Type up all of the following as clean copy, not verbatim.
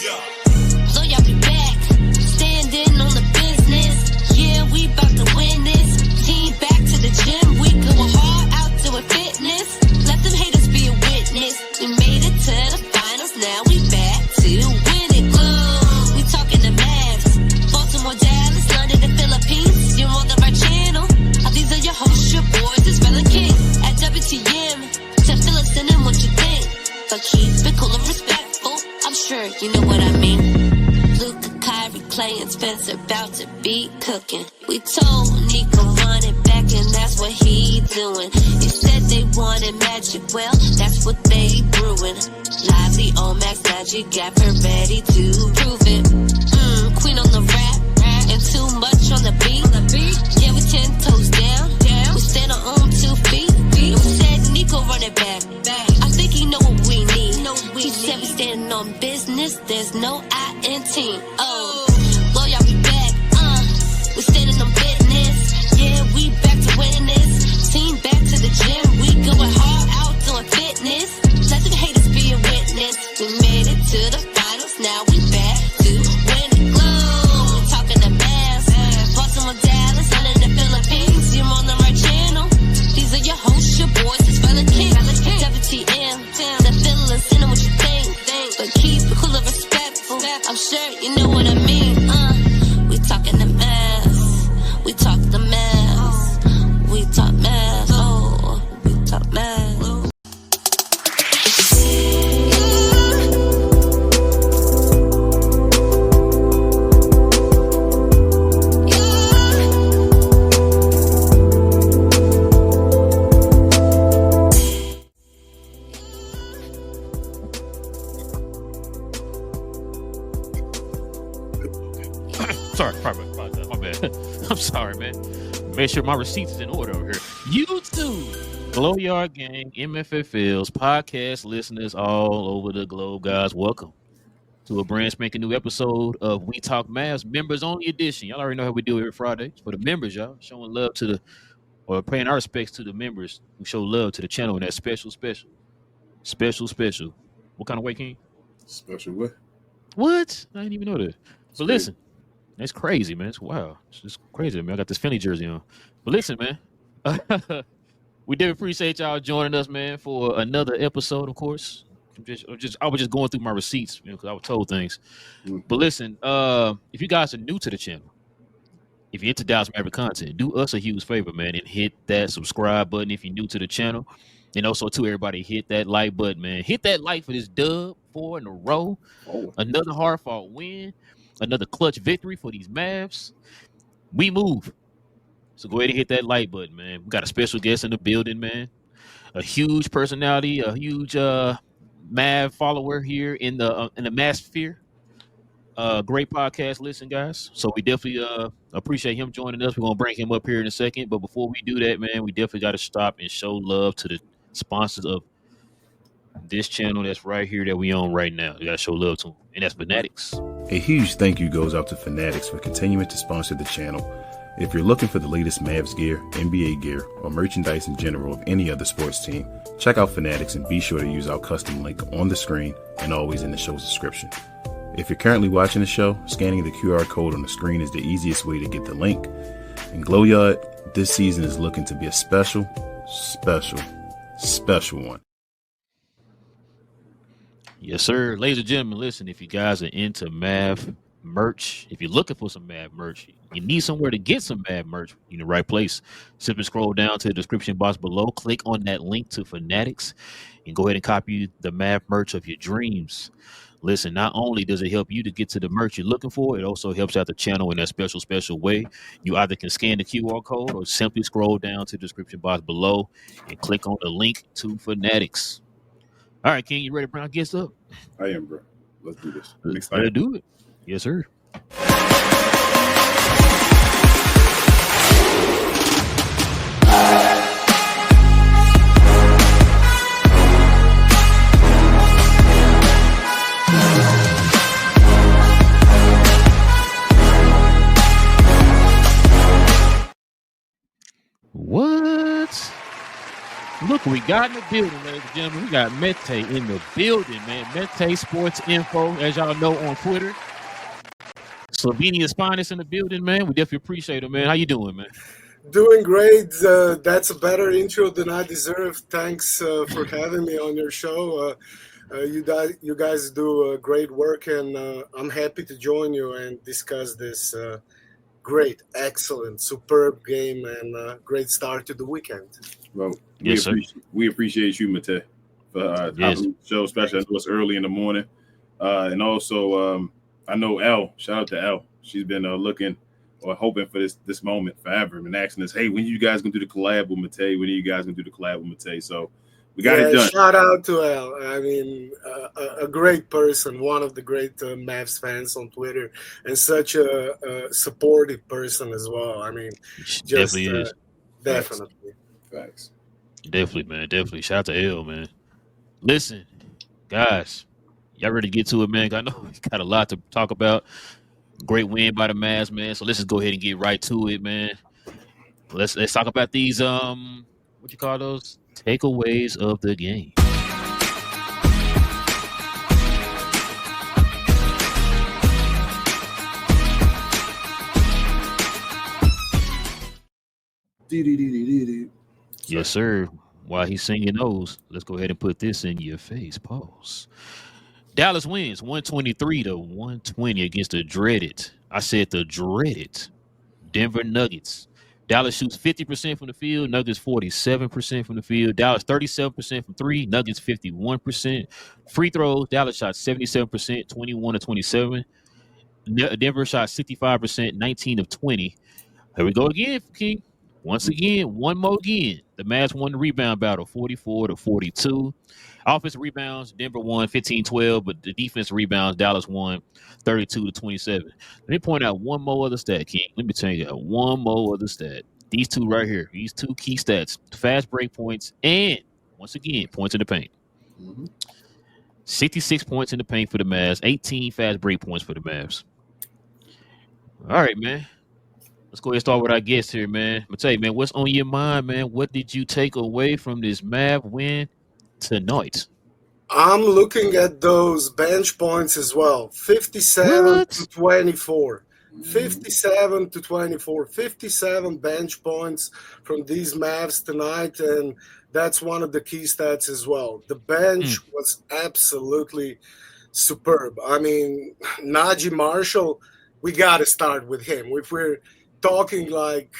So y'all be back, standing on the business. Yeah, we about to win this. Team back to the gym, we going hard out doing fitness. Let them haters be a witness. We made it to the finals, now we back to win it. We talking the Mavs, Baltimore, Dallas, London, and Philippines. You're on the right channel. These are your hosts, your boys, it's Relle and King at WTM. To fill us in and what you think, but keep it cool and respectful. I'm sure you know what I mean. Luka, Kyrie, Clay, and Spencer about to be cooking. We told Nico run it back, and that's what he doing. He said they wanted magic, well, that's what they brewing. Lively, Omax, Magic, Gaffer, ready to prove it. Queen on the rap, and too much on the beat. Yeah, we 10 toes down. We stand on 2 feet. And we said Nico run it back. I think he know what we need. He said we standing on business. There's no I in team. Oh, well y'all be back. We standing on business. Yeah, we back to winning this. Team back to the gym. We going hard out doing fitness. Let them haters be a witness. We made it to the finals. Now we back to win it. We talking the Mavs, Baltimore, Dallas, London, the Philippines. You're on the right channel. These are your hosts, your boys, it's Relle and King. WTM, the feelings, you know what you think. But keep it cool and respectful. I'm sure you know what I mean. We talking the Mavs. We talk the Mavs. We talk Mavs. Oh, we talk Mavs. Sorry, my bad. I'm sorry, man. Make sure my receipts is in order over here. YouTube, Glow Yard Gang, MFFLs, podcast listeners all over the globe, guys. Welcome to a brand spanking new episode of We Talk Mavs, members only edition. Y'all already know how we do it every Friday. It's for the members, y'all, showing love to or paying our respects to the members who show love to the channel in that special. What kind of way, King? Special way. What? I didn't even know that. But listen. That's crazy, man. It's wow. It's just crazy, man. I got this Philly jersey on. But listen, man. We did appreciate y'all joining us, man, for another episode, of course. I was just going through my receipts, because I was told things. But listen, if you guys are new to the channel, if you're into Dallas Mavericks content, do us a huge favor, man, and hit that subscribe button if you're new to the channel. And also, to everybody, hit that like button, man. Hit that like for this dub 4 in a row. Another hard-fought win. Another clutch victory for these Mavs. We move. So go ahead and hit that like button, man. We got a special guest in the building, man. A huge personality, a huge Mav follower here in the Mav sphere. Great podcast listen, guys. So we definitely appreciate him joining us. We're going to bring him up here in a second. But before we do that, man, we definitely got to stop and show love to the sponsors of this channel that's right here that we own right now. We got to show love to them. And that's FANATICS. A huge thank you goes out to FANATICS for continuing to sponsor the channel. If you're looking for the latest Mavs gear, NBA gear, or merchandise in general of any other sports team, check out FANATICS and be sure to use our custom link on the screen and always in the show's description. If you're currently watching the show, scanning the QR code on the screen is the easiest way to get the link. And Glow Yard, this season is looking to be a special one. Yes, sir. Ladies and gentlemen, listen, if you guys are into Mav merch, if you're looking for some Mav merch, you need somewhere to get some Mav merch, you're in the right place. Simply scroll down to the description box below, click on that link to FANATICS, and go ahead and copy the Mav merch of your dreams. Listen, not only does it help you to get to the merch you're looking for, it also helps out the channel in that special way. You either can scan the QR code or simply scroll down to the description box below and click on the link to FANATICS. All right, King, you ready to bring our guests up? I am, bro. Let's do this. Let's do it. Yes, sir. What? Look Who we got in the building, ladies and gentlemen? We got Matej in the building, man. Matej Sports Info, as y'all know, on Twitter. Slovenia's finest in the building, man. We definitely appreciate it, man. How you doing, man? Doing great. That's a better intro than I deserve. Thanks for having me on your show. You guys do great work, and I'm happy to join you and discuss this great, excellent, superb game and great start to the weekend. Well, Yes, we appreciate you, Matej, for Yes. the show, especially as it's early in the morning. And also, I know Elle. Shout out to Elle. She's been looking or hoping for this moment forever and asking us, hey, when you guys going to do the collab with Matej? When are you guys going to do the collab with Matej? So we got it done. Shout out to Elle. I mean, a great person, one of the great Mavs fans on Twitter, and such a supportive person as well. I mean, just Definitely is. definitely. Facts. Definitely, man. Definitely. Shout out to L, man. Listen, guys, y'all ready to get to it, man? I know we got a lot to talk about. Great win by the Mavs, man. So let's just go ahead and get right to it, man. Let's talk about these what you call those? Takeaways of the game. Yes, sir. While he's singing those, let's go ahead and put this in your face. Pause. Dallas wins 123-120 against the dreaded. I said the dreaded Denver Nuggets. Dallas shoots 50% from the field. Nuggets 47% from the field. Dallas 37% from three. Nuggets 51%. Free throws. Dallas shot 77%, 21-27. Denver shot 65%, 19 of 20. Here we go again, King. Once again, one more again. The Mavs won the rebound battle, 44-42. Offensive rebounds, Denver won 15-12, but the defense rebounds, Dallas won 32-27. Let me point out one more other stat, King. Let me tell you one more other stat. These two right here, these two key stats, fast break points and, once again, points in the paint. 66 points in the paint for the Mavs, 18 fast break points for the Mavs. All right, man. Let's go ahead and start with our guest here, man. Matej, man, what's on your mind, man? What did you take away from this Mav win tonight? I'm looking at those bench points as well. 57-24. 57-24. 57 bench points from these Mavs tonight, and that's one of the key stats as well. The bench was absolutely superb. I mean, Najee Marshall, we got to start with him. If we're talking like,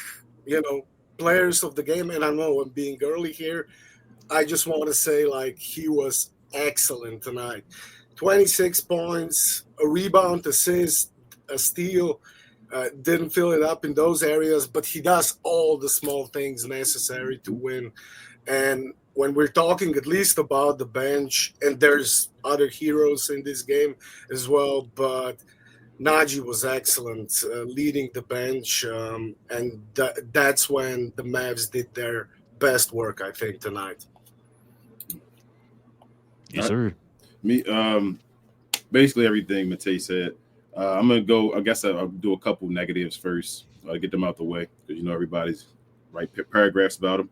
players of the game, and I know I'm being early here, I just want to say, like, he was excellent tonight. 26 points, a rebound, assist, a steal. Didn't fill it up in those areas, but he does all the small things necessary to win. And when we're talking at least about the bench, and there's other heroes in this game as well, but Najee was excellent, leading the bench, and that's when the Mavs did their best work, I think, tonight. Yes, sir. Me, basically everything Matej said. I'm gonna go. I guess I'll do a couple negatives first. Get them out the way because everybody's write paragraphs about him.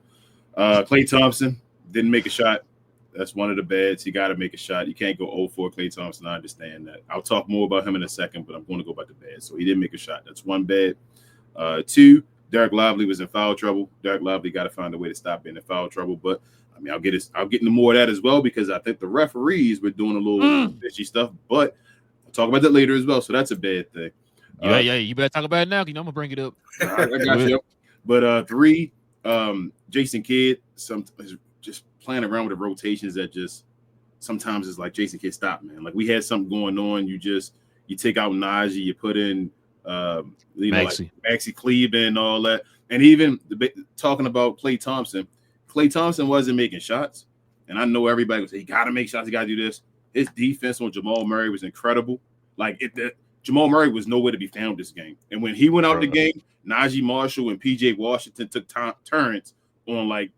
Klay Thompson didn't make a shot. That's one of the bads. You got to make a shot. You can't go 0-4 Klay Thompson. I understand that. I'll talk more about him in a second, but I'm going to go about the bad. So he didn't make a shot. That's one bad. Two, Derek Lively was in foul trouble. Derek Lively got to find a way to stop being in foul trouble. But I mean, I'll get into more of that as well because I think the referees were doing a little fishy stuff. But I'll talk about that later as well. So that's a bad thing. You better talk about it now. I'm gonna bring it up. I got you. But three, Jason Kidd, just playing around with the rotations that just sometimes it's like Jason Kidd, stop, man. Like we had something going on. You take out Najee, you put in Maxey Cleveland and all that. And even talking about Klay Thompson wasn't making shots. And I know everybody would say, you got to make shots, you got to do this. His defense on Jamal Murray was incredible. Jamal Murray was nowhere to be found this game. And when he went out the game, Najee Marshall and P.J. Washington took turns on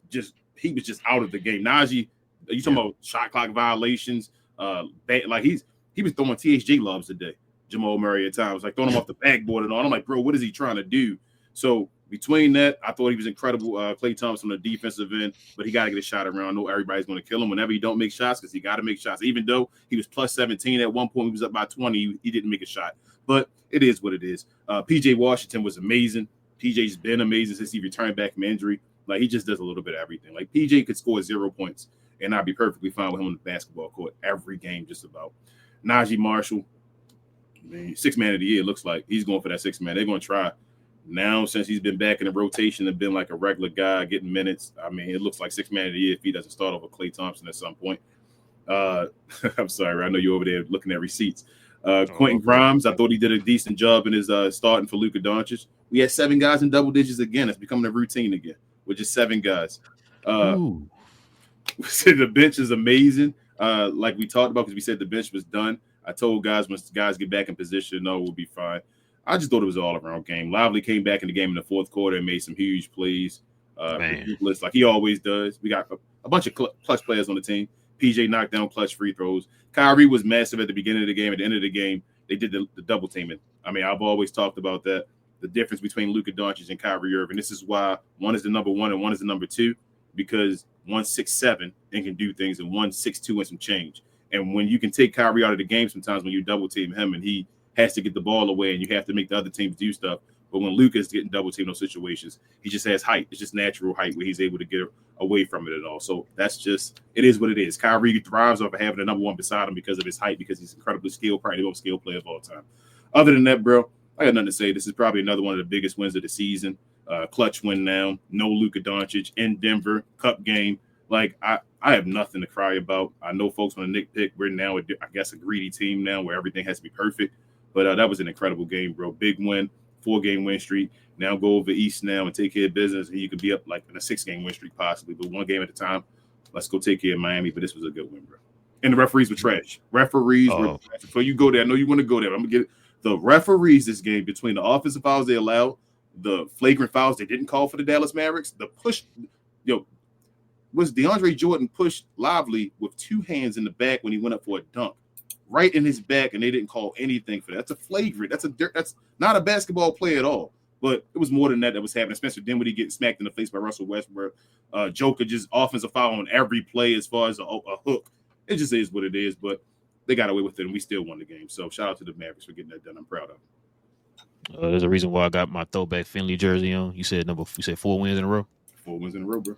he was just out of the game. Najee, you talking about shot clock violations? He was throwing THJ lobs today. Jamal Murray at times, like throwing him off the backboard and all. I'm like, bro, what is he trying to do? So between that, I thought he was incredible. Klay Thompson on the defensive end, but he got to get a shot around. I know everybody's going to kill him whenever he don't make shots because he got to make shots. Even though he was plus 17 at one point, he was up by 20. He didn't make a shot, but it is what it is. PJ Washington was amazing. PJ's been amazing since he returned back from injury. Like, he just does a little bit of everything. Like, PJ could score 0 points, and I'd be perfectly fine with him on the basketball court every game, just about. Najee Marshall, man, 6th man of the year, looks like he's going for that 6th man. They're going to try. Now, since he's been back in the rotation and been like a regular guy getting minutes, I mean, it looks like 6th man of the year if he doesn't start over Klay Thompson at some point. I'm sorry, I know you're over there looking at receipts. Quentin Grimes, I thought he did a decent job in his starting for Luka Doncic. We had 7 guys in double digits again. It's becoming a routine again with just 7 guys. The bench is amazing. Like we talked about, because we said the bench was done. I told guys once guys get back in position, no, we'll be fine. I just thought it was an all-around game. Lively came back in the game in the 4th quarter and made some huge plays. Like he always does. We got a bunch of clutch players on the team. PJ knocked down clutch free throws. Kyrie was massive at the beginning of the game. At the end of the game, they did the double teaming. I mean, I've always talked about that, the difference between Luka Doncic and Kyrie Irving. This is why one is the number 1 and one is the number 2, because one's 6'7" and can do things, and one's 6'2" and some change. And when you can take Kyrie out of the game sometimes when you double team him and he has to get the ball away and you have to make the other teams do stuff. But when Luka's getting double teamed in those situations, he just has height. It's just natural height where he's able to get away from it at all. So that's just, it is what it is. Kyrie thrives off of having the number 1 beside him because of his height, because he's incredibly skilled, probably the most skilled player of all time. Other than that, bro, I got nothing to say. This is probably another one of the biggest wins of the season. Clutch win now. No Luka Doncic in Denver, cup game. Like, I have nothing to cry about. I know folks want to nitpick. We're now, I guess, a greedy team now where everything has to be perfect. But that was an incredible game, bro. Big win, 4-game win streak. Now go over East now and take care of business. And you could be up like in a 6-game win streak possibly, but 1 game at a time. Let's go take care of Miami. But this was a good win, bro. And the referees were trash. Were trash. Before you go there, I know you want to go there. I'm going to get the referees this game, between the offensive fouls they allowed, the flagrant fouls they didn't call for the Dallas Mavericks, the push, was DeAndre Jordan pushed Lively with 2 hands in the back when he went up for a dunk, right in his back, and they didn't call anything for that. That's a flagrant. That's not a basketball play at all. But it was more than that was happening. Spencer Dinwiddie getting smacked in the face by Russell Westbrook. Joker just offensive foul on every play as far as a hook. It just is what it is. But they got away with it, and we still won the game. So shout out to the Mavericks for getting that done. I'm proud of them. There's a reason why I got my throwback Finley jersey on. You said 4 wins in a row. 4 wins in a row, bro.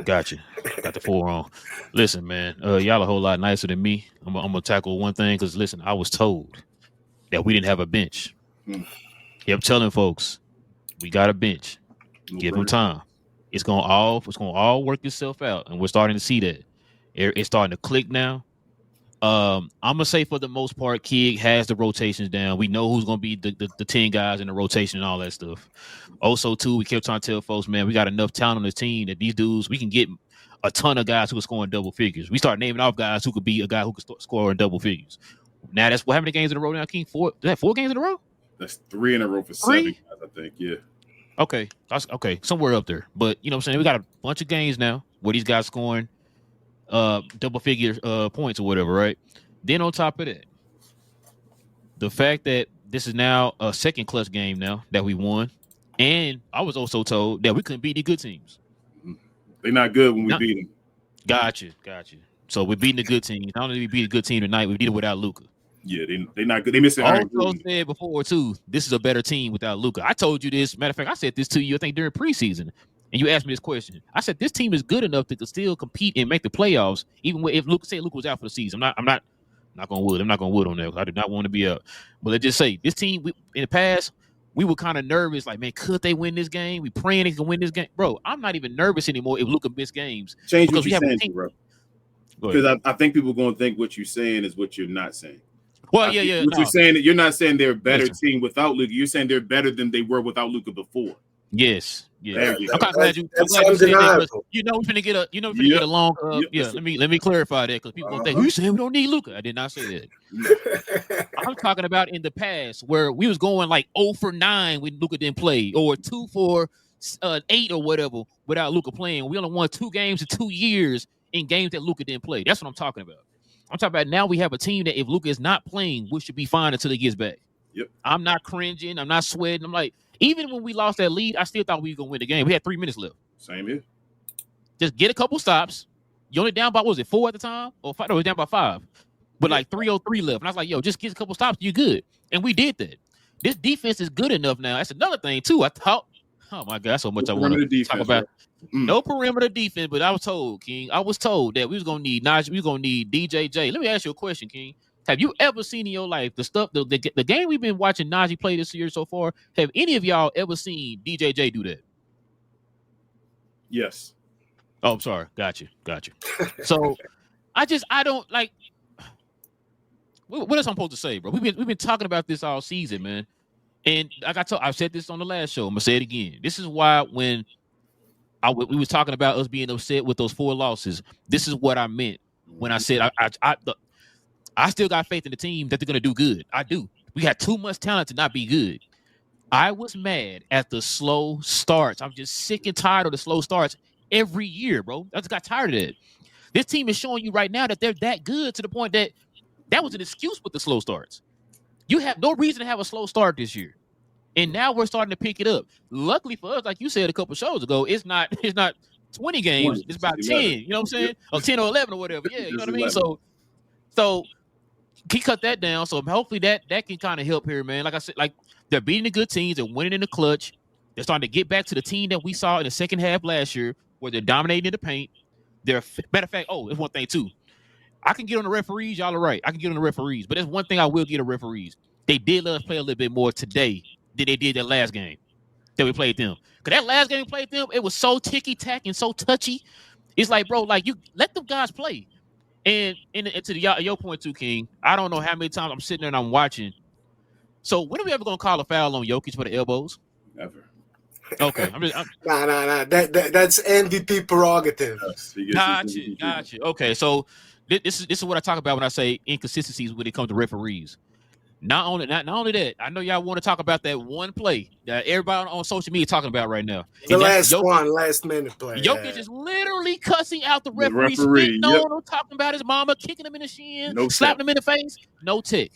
Gotcha. Got the 4 on. Listen, man, y'all a whole lot nicer than me. I'm gonna tackle one thing because listen, I was told that we didn't have a bench. Kept telling folks we got a bench. Give them time. It's gonna all work itself out, and we're starting to see that. It's starting to click now. I'm gonna say for the most part, Kid has the rotations down. We know who's gonna be the 10 guys in the rotation and all that stuff. Also, too, we kept trying to tell folks, man, we got enough talent on the team that these dudes, we can get a ton of guys who are scoring double figures. We start naming off guys who could be a guy who could score in double figures. Now that's how many games in a row now, King? 4? Is that 4 games in a row? That's 3 in a row for 7 guys, I think. Yeah. Okay, that's okay, somewhere up there. But you know what I'm saying? We got a bunch of games now where these guys scoring double figure points or whatever, right? Then on top of that, the fact that this is now a second clutch game now that we won, and I was also told that we couldn't beat the good teams. They're not good when we beat them. Gotcha. So we're beating the good teams. Not only did we beat a good team tonight, we beat it without Luka. Yeah, they're not good. They missing. I also said before too, this is a better team without Luka. I told you this. Matter of fact, I said this to you, I think, during preseason. And you asked me this question. I said this team is good enough to still compete and make the playoffs, even if Luka was out for the season. I'm not going wood. I'm not going wood on that. I do not want to be out. But let's just say this team in the past, we were kind of nervous. Like, man, could they win this game? We praying they can win this game, bro. I'm not even nervous anymore if Luka miss games. Change what you're saying, bro. Because I think people are going to think what you're saying is what you're not saying. Well, yeah. What you're saying, you're not saying they're a better team without Luka. You're saying they're better than they were without Luka before. Yes. Yeah. I'm kind of glad you said that. You know, we're finna get a long. Let me clarify that because people gonna think you said we don't need Luka. I did not say that. I'm talking about in the past where we was going like 0 for 9 when Luka didn't play, or 2 for 8 or whatever without Luka playing. We only won 2 games in 2 years in games that Luka didn't play. That's what I'm talking about. I'm talking about now we have a team that if Luka is not playing, we should be fine until he gets back. Yep. I'm not cringing. I'm not sweating. I'm like, Even when we lost that lead, I still thought we were gonna win the game. We had 3 minutes left. Same here. Just get a couple stops. You only down by, what was it, 4 at the time? Or 5? No, it was down by 5. With like 3:03 left. And I was like, yo, just get a couple stops, you're good. And we did that. This defense is good enough now. That's another thing, too. I thought, oh my God, so much I want to talk about. No perimeter defense, but I was told, King, that we was gonna need Najee, we was gonna need DJJ. Let me ask you a question, King. Have you ever seen in your life the game we've been watching Najee play this year so far? Have any of y'all ever seen DJJ do that? Yes. Oh, I'm sorry. Got you. So I don't like. What else I'm supposed to say, bro? We've been talking about this all season, man. And like I've said this on the last show. I'm gonna say it again. This is why when we was talking about us being upset with those 4 losses, this is what I meant when I said I still got faith in the team that they're gonna do good. I do. We had too much talent to not be good. I was mad at the slow starts. I'm just sick and tired of the slow starts every year, bro. I just got tired of it. This team is showing you right now that they're that good to the point that was an excuse with the slow starts. You have no reason to have a slow start this year. And now we're starting to pick it up. Luckily for us, like you said a couple shows ago, it's not 20 games, it's about 10, you know what I'm saying? Yep. Or 10 or 11 or whatever. Yeah, you know what I mean? So he cut that down. So hopefully that can kind of help here, man. Like I said, like they're beating the good teams and winning in the clutch. They're starting to get back to the team that we saw in the second half last year, where they're dominating in the paint. Matter of fact, there's one thing too. I can get on the referees. Y'all are right. I can get on the referees. But there's one thing I will get on referees. They did let us play a little bit more today than they did that last game that we played them. Because that last game we played them, it was so ticky-tack and so touchy. It's like, bro, like, you let them guys play. And to your point too, King, I don't know how many times I'm sitting there and I'm watching. So when are we ever going to call a foul on Jokic for the elbows? Never. Okay. Nah. That's MVP prerogative. Yes, gotcha. Okay, so this is what I talk about when I say inconsistencies when it comes to referees. Not only that, I know y'all want to talk about that one play that everybody on social media is talking about right now. The last minute play. Jokic is literally cussing out the referee, spitting on him, talking about his mama, kicking him in the shin, slapping him in the face. No tick.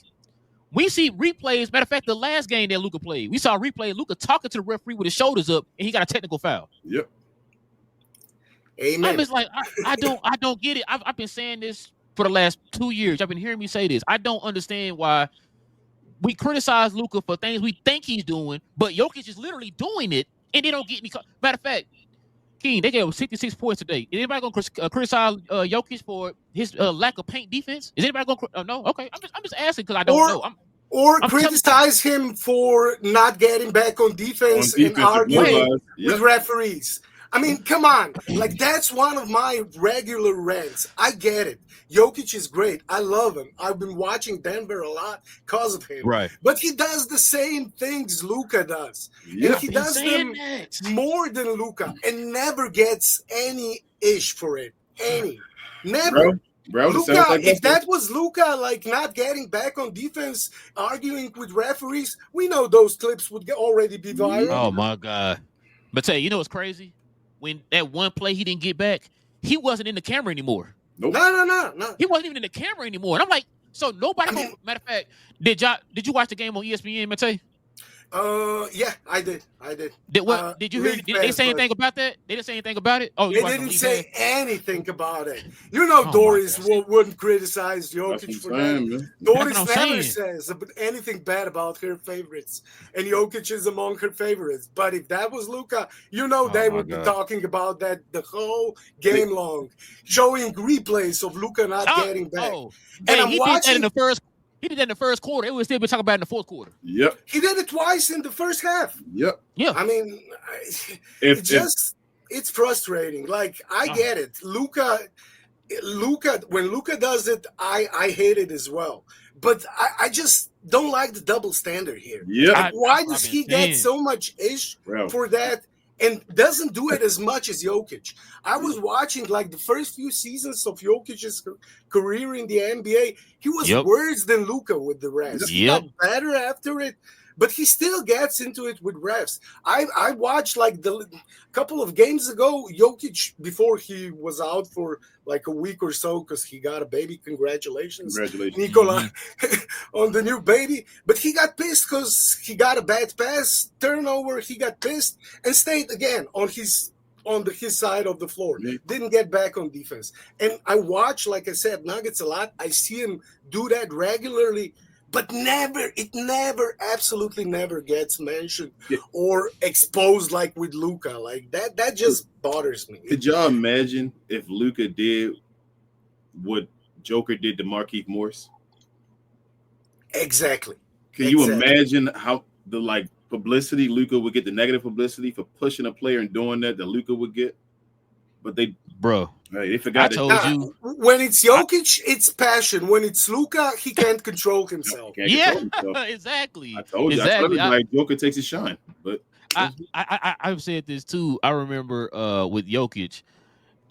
We see replays. Matter of fact, the last game that Luka played, we saw a replay of Luka talking to the referee with his shoulders up, and he got a technical foul. Yep. Amen. I'm just like, I don't get it. I've been saying this for the last 2 years. I've been hearing me say this. I don't understand why we criticize Luka for things we think he's doing, but Jokic is literally doing it, and they don't get any. Matter of fact, King, they gave him 66 points today. Is anybody going to criticize Jokic for his lack of paint defense? Is anybody going to? No. Okay, I'm just asking because I don't know. I'm criticize him for not getting back on defense and arguing with referees. I mean, come on. Like, that's one of my regular rants. I get it. Jokic is great. I love him. I've been watching Denver a lot because of him. Right. But he does the same things Luka does. Yeah. And he does them more than Luka and never gets any ish for it. Any. Never. Bro, Luka, if that was Luka, like, not getting back on defense, arguing with referees, we know those clips would already be viral. Oh, my God. But tell you know what's crazy? When that one play he didn't get back, he wasn't in the camera anymore. Nope. No. He wasn't even in the camera anymore. And I'm like, so nobody. Matter of fact, did you watch the game on ESPN, Matej? Yeah, I did. Did you hear? Did they say anything about that? They didn't say anything about it. Oh, they didn't say anything about it. You know, Doris wouldn't criticize Jokic for that. Doris never says anything bad about her favorites, and Jokic is among her favorites. But if that was Luka, you know, they would be talking about that the whole game long, showing replays of Luka not getting back. And I'm watching in the first. He did that in the first quarter. It would still be talking about in the fourth quarter. Yep. He did it twice in the first half. Yep. Yeah. I mean, it's frustrating. Like, I get it. Luka, when Luka does it, I hate it as well. But I just don't like the double standard here. Yeah. Like, why does he get so much ish for that and doesn't do it as much as Jokic? I was watching, like, the first few seasons of Jokic's career in the NBA. He was worse than Luka with the rest. He got better after it, but he still gets into it with refs. I watched like the couple of games ago, Jokic, before he was out for like a week or so because he got a baby. Congratulations. Nikola, on the new baby. But he got pissed because he got a bad pass turnover. He got pissed and stayed again on his side of the floor. Didn't get back on defense. And I watch, like I said, Nuggets a lot. I see him do that regularly, but absolutely never gets mentioned or exposed like with Luka. Like that just bothers me. Could y'all imagine if Luka did what Joker did to Markieff Morris? Exactly. Can you imagine how the publicity Luka would get, the negative publicity for pushing a player and doing that Luka would get? But they forgot. I told you, when it's Jokic, it's passion. When it's Luka, he can't control himself. Exactly. I told you. Exactly. Joker takes his shine. But I've said this too. I remember with Jokic,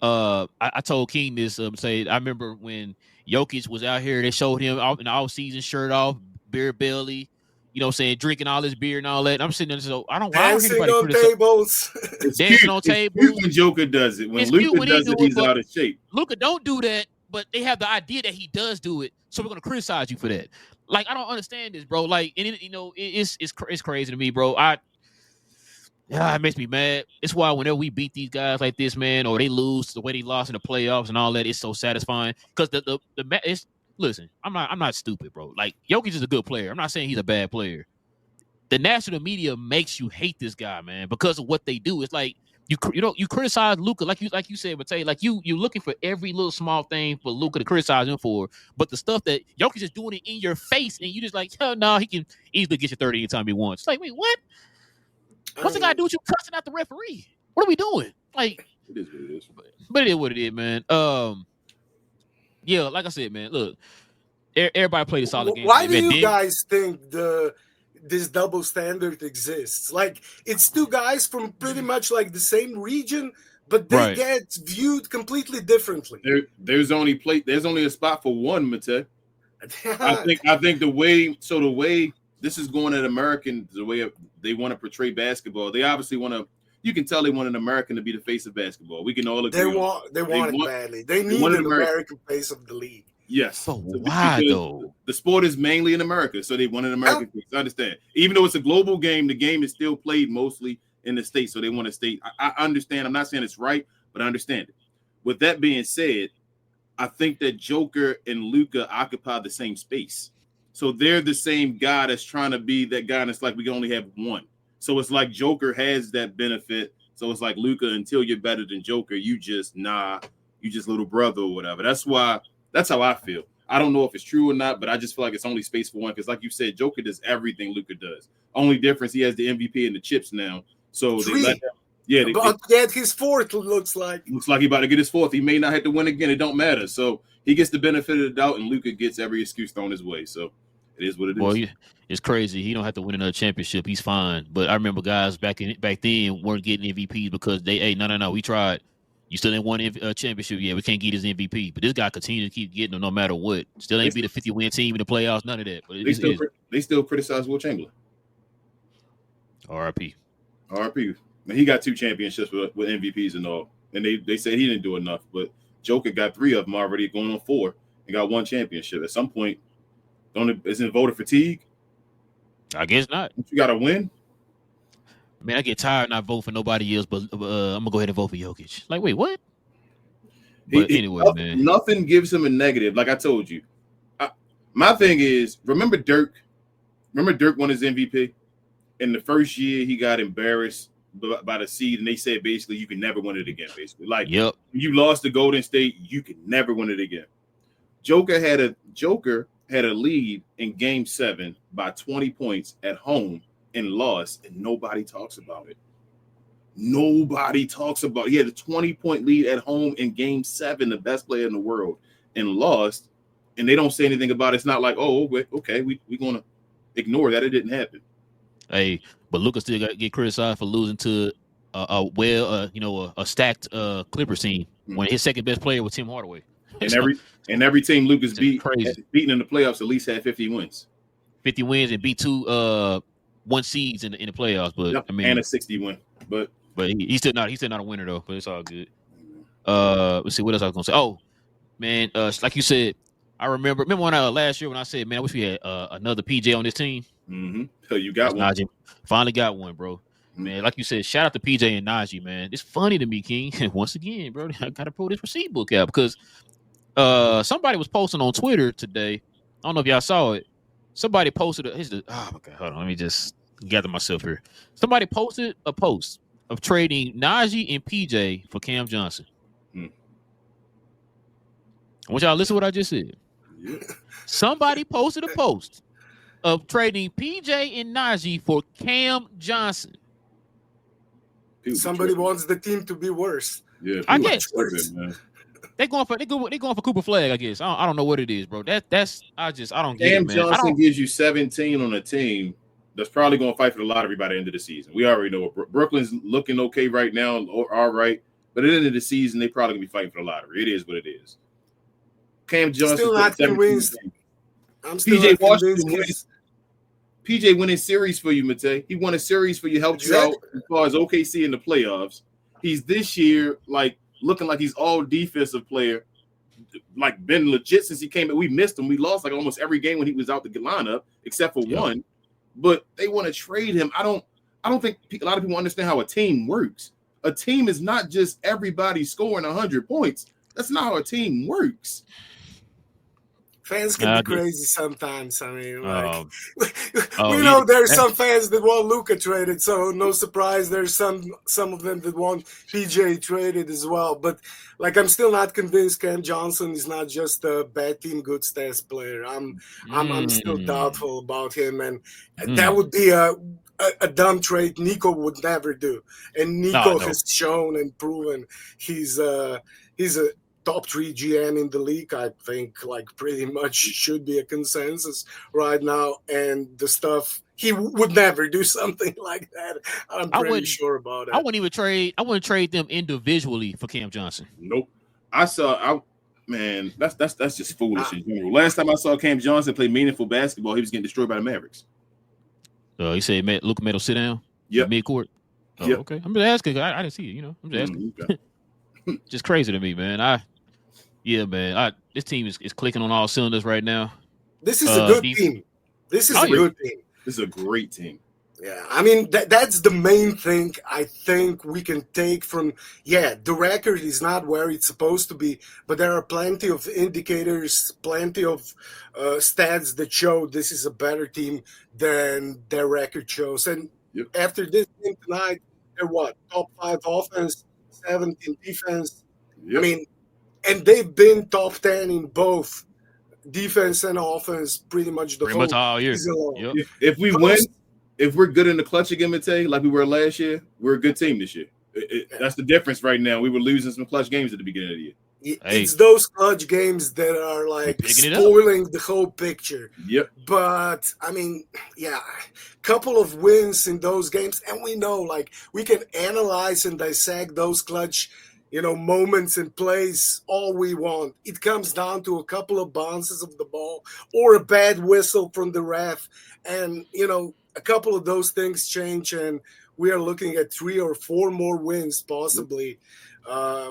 I told King this. I remember when Jokic was out here, they showed him in the off-season shirt off, beer belly. You know what I'm saying? Drinking all this beer and all that. And I'm sitting there, so I don't dancing on tables. Dancing on tables. When Joker does it. When Luka does it, he's out of shape. Luka don't do that, but they have the idea that he does do it, so we're gonna criticize you for that. Like, I don't understand this, bro. Like, and it's crazy to me, bro. It makes me mad. It's why whenever we beat these guys like this, man, or they lose the way they lost in the playoffs and all that, it's so satisfying. Because listen, I'm not stupid, bro. Like, Jokic is a good player. I'm not saying he's a bad player. The national media makes you hate this guy, man, because of what they do. It's like you criticize Luka, like you said, Matej, like you're looking for every little small thing for Luka to criticize him for, but the stuff that Jokic is doing it in your face, and you just like, hell no, he can easily get you 30 anytime he wants. It's like, wait, what? What's the guy do with you cussing out the referee? What are we doing? Like, it is what it is. But it is what it is, man. Yeah, like I said, man, look, everybody played a solid game. Why do you guys think this double standard exists? Like, it's two guys from pretty much like the same region, but they get viewed completely differently. There's only a spot for one, Matej. I think the way this is going at American, the way they want to portray basketball, they obviously want to. You can tell they want an American to be the face of basketball. We can all agree. They want it badly. They need an American face of the league. Yes. So why though? The sport is mainly in America, so they want an American face. I understand. Even though it's a global game, the game is still played mostly in the States, so they want to stay. I understand. I'm not saying it's right, but I understand it. With that being said, I think that Joker and Luka occupy the same space. So they're the same guy that's trying to be that guy, and it's like we can only have one. So it's like Joker has that benefit. So it's like, Luka, until you're better than Joker, you just little brother or whatever. That's how I feel. I don't know if it's true or not, but I just feel like it's only space for one. Because like you said, Joker does everything Luka does. Only difference, he has the MVP and the chips now. So they let him. Yeah, but get his fourth, looks like. Looks like he about to get his fourth. He may not have to win again. It don't matter. So he gets the benefit of the doubt, and Luka gets every excuse thrown his way. So it is what it is. Well, it's crazy. He don't have to win another championship. He's fine. But I remember guys back then weren't getting MVPs because no, we tried. You still ain't won a championship yet. We can't get his MVP. But this guy continues to keep getting them no matter what. Still ain't beat a 50-win team in the playoffs. None of that. But they still criticize Will Chamberlain. R.I.P. He got 2 championships with MVPs and all. And they said he didn't do enough. But Joker got 3 of them already, going on 4, and got 1 championship. At some point, isn't voter fatigue? I guess not. You got to win. Man, I get tired not voting for nobody else, but I'm gonna go ahead and vote for Jokic. Like, wait, what? But anyway, man, nothing gives him a negative. Like I told you, my thing is, remember Dirk? Remember Dirk won his MVP in the first year. He got embarrassed by the seed, and they said basically you can never win it again. Basically, like, yep, you lost to Golden State, you can never win it again. Joker had a lead in Game 7 by 20 points at home and lost, and nobody talks about it. Nobody talks about it. He had a 20-point lead at home in Game 7, the best player in the world, and lost, and they don't say anything about it. It's not like, oh, okay, we're going to ignore that. It didn't happen. Hey, but Luka still got to get criticized for losing to a stacked Clippers team when his second best player was Tim Hardaway. And every team Luka's beaten crazy. in the playoffs at least had 50 wins. 50 wins and beat 2 1 seeds in the playoffs. But Yep, I mean, and a 60 win. But he's still not a winner though. But it's all good. Let's see what else I was gonna say. Oh man, like you said, I remember when last year when I said, man, I wish we had another PJ on this team. So you got one. Najee finally got one, bro. Man, like you said, shout out to PJ and Najee, man. It's funny to me, King. Once again, bro, I gotta pull this receipt book out because somebody was posting on Twitter today. I don't know if y'all saw it. Somebody posted oh my god, hold on, let me just gather myself here. Somebody posted a post of trading Najee and PJ for Cam Johnson. I want y'all to listen to what I just said. Yeah. Somebody posted a post of trading PJ and Najee for Cam Johnson. Somebody wants the team to be worse. Yeah, I guess man. They're going for Cooper Flag. I guess I don't know what it is, bro. I don't get Cam it, man. Johnson gives you 17 on a team that's probably going to fight for the lottery by the end of the season. We already know Brooklyn's looking okay right now, all right, but at the end of the season, they probably gonna be fighting for the lottery. It is what it is. Cam Johnson still not convinced. I'm still PJ not Washington. PJ winning series for you, Matej. He won a series for you, helped you out as far as OKC in the playoffs. He's this year looking like he's all defensive player, been legit since he came in. We missed him. We lost almost every game when he was out the lineup, except for one. But they want to trade him. I don't think a lot of people understand how a team works. A team is not just everybody scoring 100 points. That's not how a team works. Fans can be crazy sometimes. I mean, we know there's some fans that want Luka traded, so no surprise. There's some of them that want PJ traded as well. But I'm still not convinced Cam Johnson is not just a bad team, good stats player. I'm still doubtful about him, and that would be a dumb trade Nico would never do. And Nico has shown and proven he's a top 3 GM in the league. I think pretty much should be a consensus right now. And the stuff, he would never do something like that. I'm pretty sure about it. I wouldn't trade them individually for Cam Johnson. Nope. that's just foolish in general. Last time I saw Cam Johnson play meaningful basketball, he was getting destroyed by the Mavericks. You said Luka made him sit down? Yep. Mid-court? Oh, yep. Okay. I'm just asking. I didn't see it, I'm just asking. Okay. Just crazy to me, man. This team is clicking on all cylinders right now. This is a good team. This is a good team. This is a great team. Yeah, I mean, that's the main thing I think we can take from, the record is not where it's supposed to be, but there are plenty of indicators, plenty of stats that show this is a better team than their record shows. And after this game tonight, they're top 5 offense, 17 defense. Yep. I mean, and they've been top 10 in both defense and offense pretty much all year. Yep. If we win, if we're good in the clutch again, Matej, like we were last year, we're a good team this year. That's the difference right now. We were losing some clutch games at the beginning of the year. It's those clutch games that are spoiling the whole picture. Yep. But I mean, couple of wins in those games, and we know we can analyze and dissect those clutch moments and plays all we want. It comes down to a couple of bounces of the ball or a bad whistle from the ref. And, a couple of those things change, and we are looking at 3 or 4 more wins possibly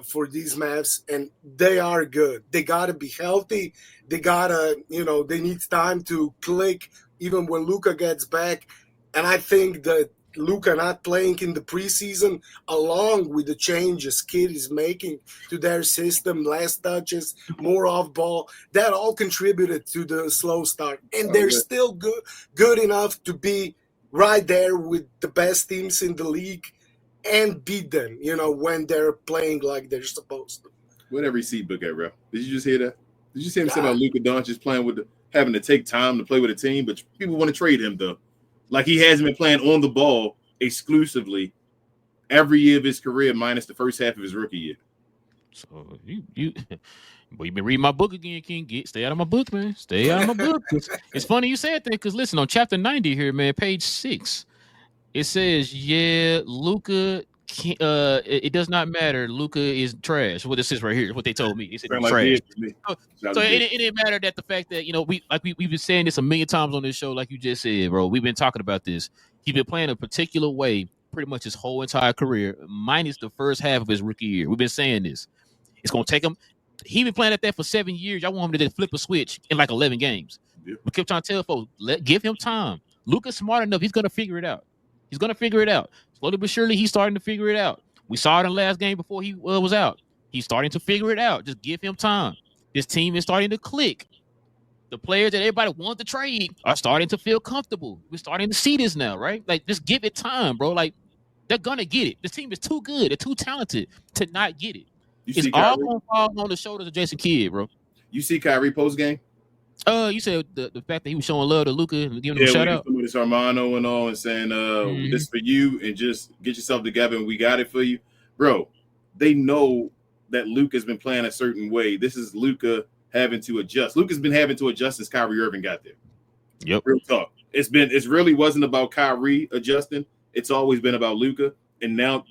for these Mavs, and they are good. They got to be healthy. They got to, they need time to click even when Luka gets back. And I think that Luka not playing in the preseason, along with the changes Kid is making to their system, less touches, more off ball, that all contributed to the slow start. And they're still good enough to be right there with the best teams in the league and beat them, when they're playing like they're supposed to. What every seat book at, Relle? Did you just hear that? Did you see him say about Luka Doncic playing having to take time to play with a team, but people want to trade him though? Like he hasn't been playing on the ball exclusively every year of his career, minus the first half of his rookie year. So you've been reading my book again, King. Stay out of my book, man. Stay out of my book. It's funny you said that because listen, on chapter 90 here, man, page 6, it says, Luka it does not matter. Luka is trash. What this is right here. What they told me. They said Sound like trash. this to me. So it didn't matter that the fact that we've been saying this a million times on this show, like you just said, bro. We've been talking about this. He's been playing a particular way pretty much his whole entire career, minus the first half of his rookie year. We've been saying this. It's gonna take him. He been playing at that for 7 years. Y'all want him to just flip a switch in like 11 games. Yeah. We keep trying to tell folks, give him time. Luka's smart enough. He's gonna figure it out. He's gonna figure it out. Slowly but surely, he's starting to figure it out. We saw it in the last game before he was out. He's starting to figure it out. Just give him time. This team is starting to click. The players that everybody wants to trade are starting to feel comfortable. We're starting to see this now, right? Like, just give it time, bro. Like, they're gonna get it. This team is too good. They're too talented to not get it. It's all gonna fall on the shoulders of Jason Kidd, bro. You see Kyrie post game? You said the fact that he was showing love to Luka and giving him a shout out. With his Armano and all, and saying, this for you, and just get yourself together, and we got it for you, bro. They know that Luka's been playing a certain way. This is Luka having to adjust. Luka's been having to adjust since Kyrie Irving got there. Yep. Real talk. It really wasn't about Kyrie adjusting. It's always been about Luka, and now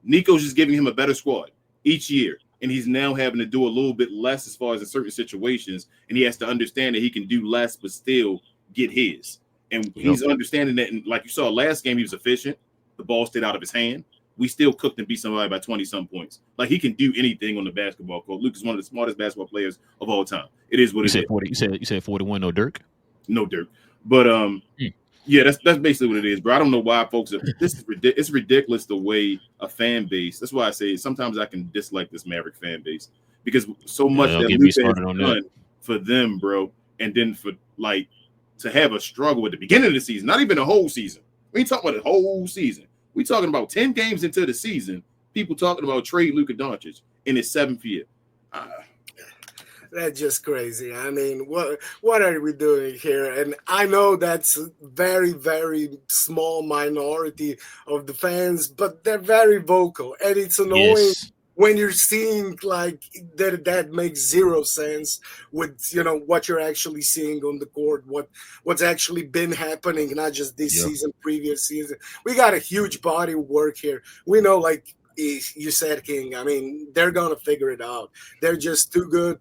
Nico's just giving him a better squad each year. And he's now having to do a little bit less as far as in certain situations. And he has to understand that he can do less, but still get his. And he's understanding that. And like you saw last game, he was efficient. The ball stayed out of his hand. We still cooked and beat somebody by 20-some points. Like, he can do anything on the basketball court. Luke is one of the smartest basketball players of all time. It is what it is. You said 41, no Dirk? No Dirk. But yeah, that's basically what it is, bro. I don't know why folks it's ridiculous the way a fan base. That's why I say sometimes I can dislike this Maverick fan base, because so much that Luka has done for them, bro, and then for like to have a struggle at the beginning of the season, not even the whole season. We ain't talking about the whole season. We talking about 10 games into the season. People talking about trade Luka Doncic in his 7th year. That's just crazy. I mean, what are we doing here? And I know that's a very, very small minority of the fans, but they're very vocal. And it's annoying when you're seeing like that makes zero sense with, what you're actually seeing on the court, what's actually been happening, not just this season, previous season. We got a huge body of work here. We know, like you said, King, I mean, they're going to figure it out. They're just too good.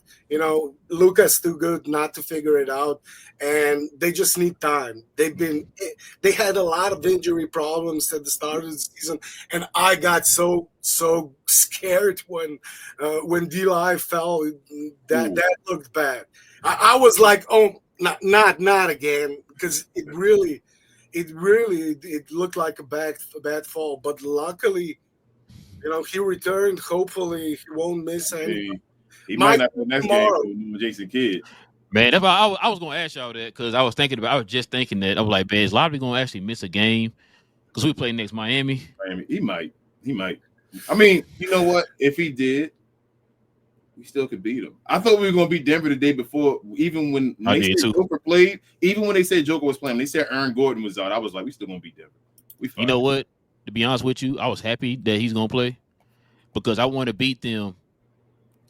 Luka's too good not to figure it out. And they just need time. They had a lot of injury problems at the start of the season. And I got so scared when D-Live fell. That looked bad. I was like, oh, not again. Because it really looked like a bad fall. But luckily, he returned. Hopefully, he won't miss anything. He might not play next game with Jason Kidd. Man, that's why I was going to ask y'all that, because I was just thinking that. I was like, man, is Lobby going to actually miss a game? Because we play next Miami. He might. I mean, you know what? If he did, we still could beat him. I thought we were going to beat Denver the day before, even when they said Joker played. Even when they said Joker was playing, they said Aaron Gordon was out. I was like, we still going to beat Denver. You know what? To be honest with you, I was happy that he's going to play, because I want to beat them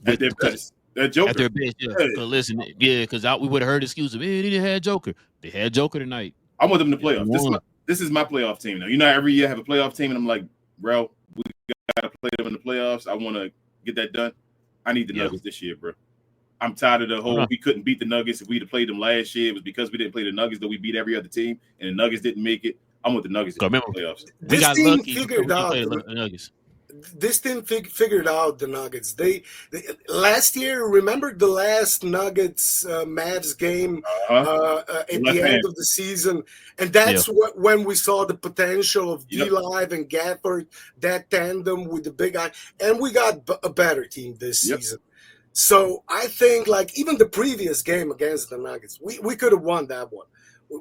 at their best. That Joker. At their best, yeah. Listen, because we would have heard excuses. They didn't have Joker. They had Joker tonight. I want them to play off. This is my playoff team now. Every year I have a playoff team, and I'm like, bro, we got to play them in the playoffs. I want to get that done. I need the Nuggets this year, bro. I'm tired of the whole we couldn't beat the Nuggets. If we'd have played them last year, it was because we didn't play the Nuggets that we beat every other team, and the Nuggets didn't make it. I want the Nuggets in the playoffs. We got lucky. This team figured out the Nuggets. They last year, remember the last Nuggets Mavs game at the end of the season, and that's when we saw the potential of D-Live and Gafford, that tandem with the big guy, and we got a better team this season. So I think, like, even the previous game against the Nuggets, we could have won that one.